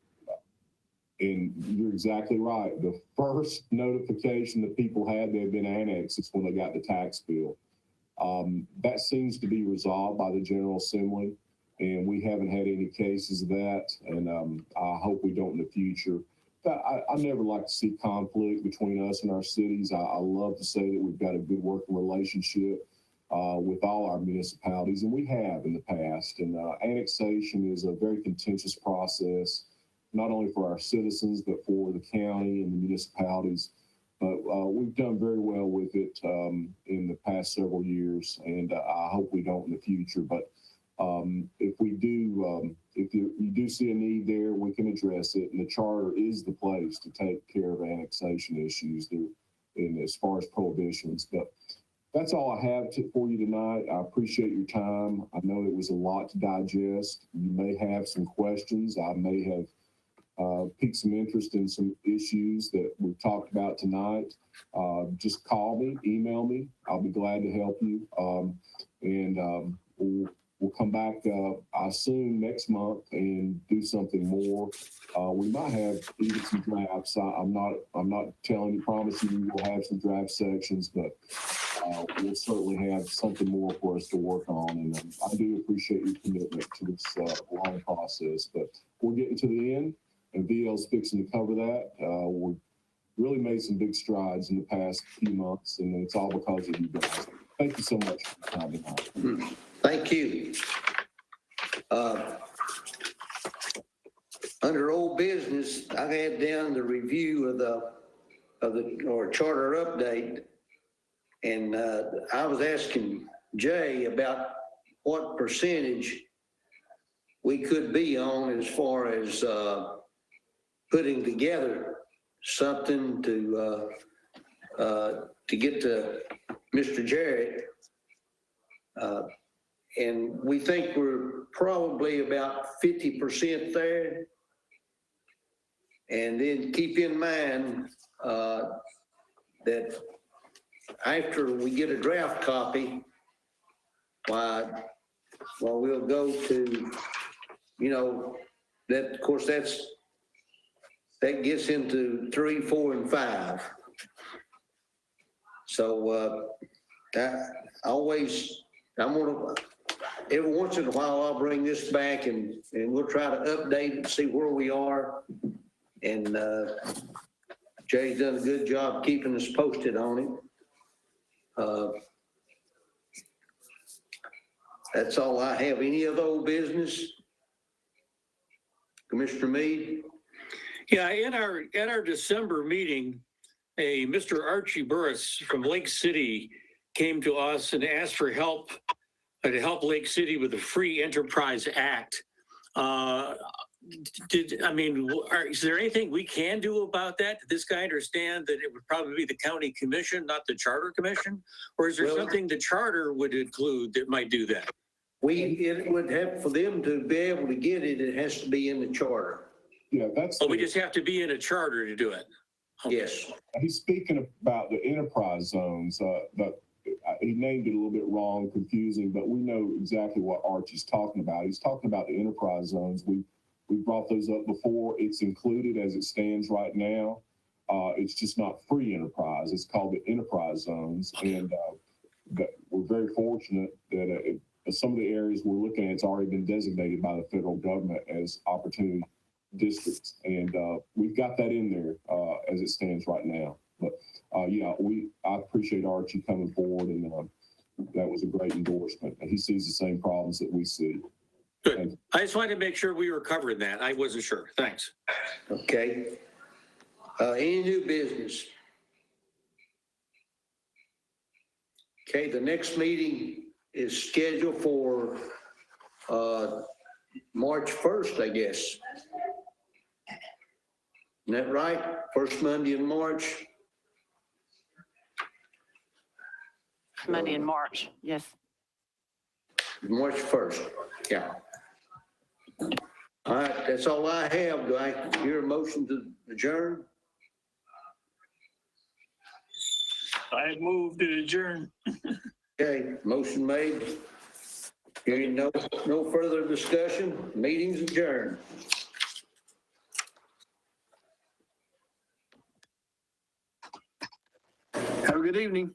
you're exactly right. The first notification that people had they had been annexed is when they got the tax bill. That seems to be resolved by the General Assembly, and we haven't had any cases of that, and I hope we don't in the future. I never like to see conflict between us and our cities. I love to say that we've got a good working relationship with all our municipalities, and we have in the past. And annexation is a very contentious process, not only for our citizens, but for the county and the municipalities. But we've done very well with it in the past several years, and I hope we don't in the future. But if we do, if you do see a need there, we can address it. And the charter is the place to take care of annexation issues in as far as prohibitions. But that's all I have for you tonight. I appreciate your time. I know it was a lot to digest. You may have some questions. I may have piqued some interest in some issues that we've talked about tonight. Just call me, email me. I'll be glad to help you. And we'll come back, I assume, next month and do something more. We might have even some drafts. I'm not telling you, promising you we'll have some draft sections, but we'll certainly have something more for us to work on. And I do appreciate your commitment to this long process. But we're getting to the end, and VL's fixing to cover that. We've really made some big strides in the past few months, and it's all because of you guys. Thank you so much for your time tonight. Thank you. Under old business, I had down the review of the charter update. And I was asking Jay about what percentage we could be on as far as putting together something to get to Mr. Jarrett. And we think we're probably about 50% there. And then keep in mind that after we get a draft copy, well, we'll go to, that, of course, that gets into 3, 4, and 5. So I'm gonna every once in a while, I'll bring this back and we'll try to update and see where we are. And Jay's done a good job keeping us posted on it. That's all I have. Any other old business? Commissioner Meade? Yeah, in our December meeting, a Mr. Archie Burris from Lake City came to us and asked for help to help Lake City with the Free Enterprise Act. Is there anything we can do about that? Did this guy understand that it would probably be the county commission, not the charter commission? Or is there Well- something the charter would include that might do that? It would have, for them to be able to get it, it has to be in the charter. Yeah, that's. Oh, we just have to be in a charter to do it. Okay. Yes. He's speaking about the enterprise zones, but he named it a little bit wrong, confusing, but we know exactly what Archie's talking about. He's talking about the enterprise zones. We brought those up before. It's included as it stands right now. It's just not free enterprise. It's called the enterprise zones. And that we're very fortunate that some of the areas we're looking at, it's already been designated by the federal government as opportunity districts. And we've got that in there as it stands right now. But I appreciate Archie coming forward, and that was a great endorsement. And he sees the same problems that we see. Good. I just wanted to make sure we were covering that. I wasn't sure. Thanks. Okay. Any new business? Okay, the next meeting is scheduled for March 1st, I guess. Isn't that right? First Monday in March? Monday in March, yes. March 1st, yeah. All right, that's all I have. Do I hear a motion to adjourn? I move to adjourn. Okay, motion made. Hearing no further discussion, meeting's adjourned. Have a good evening.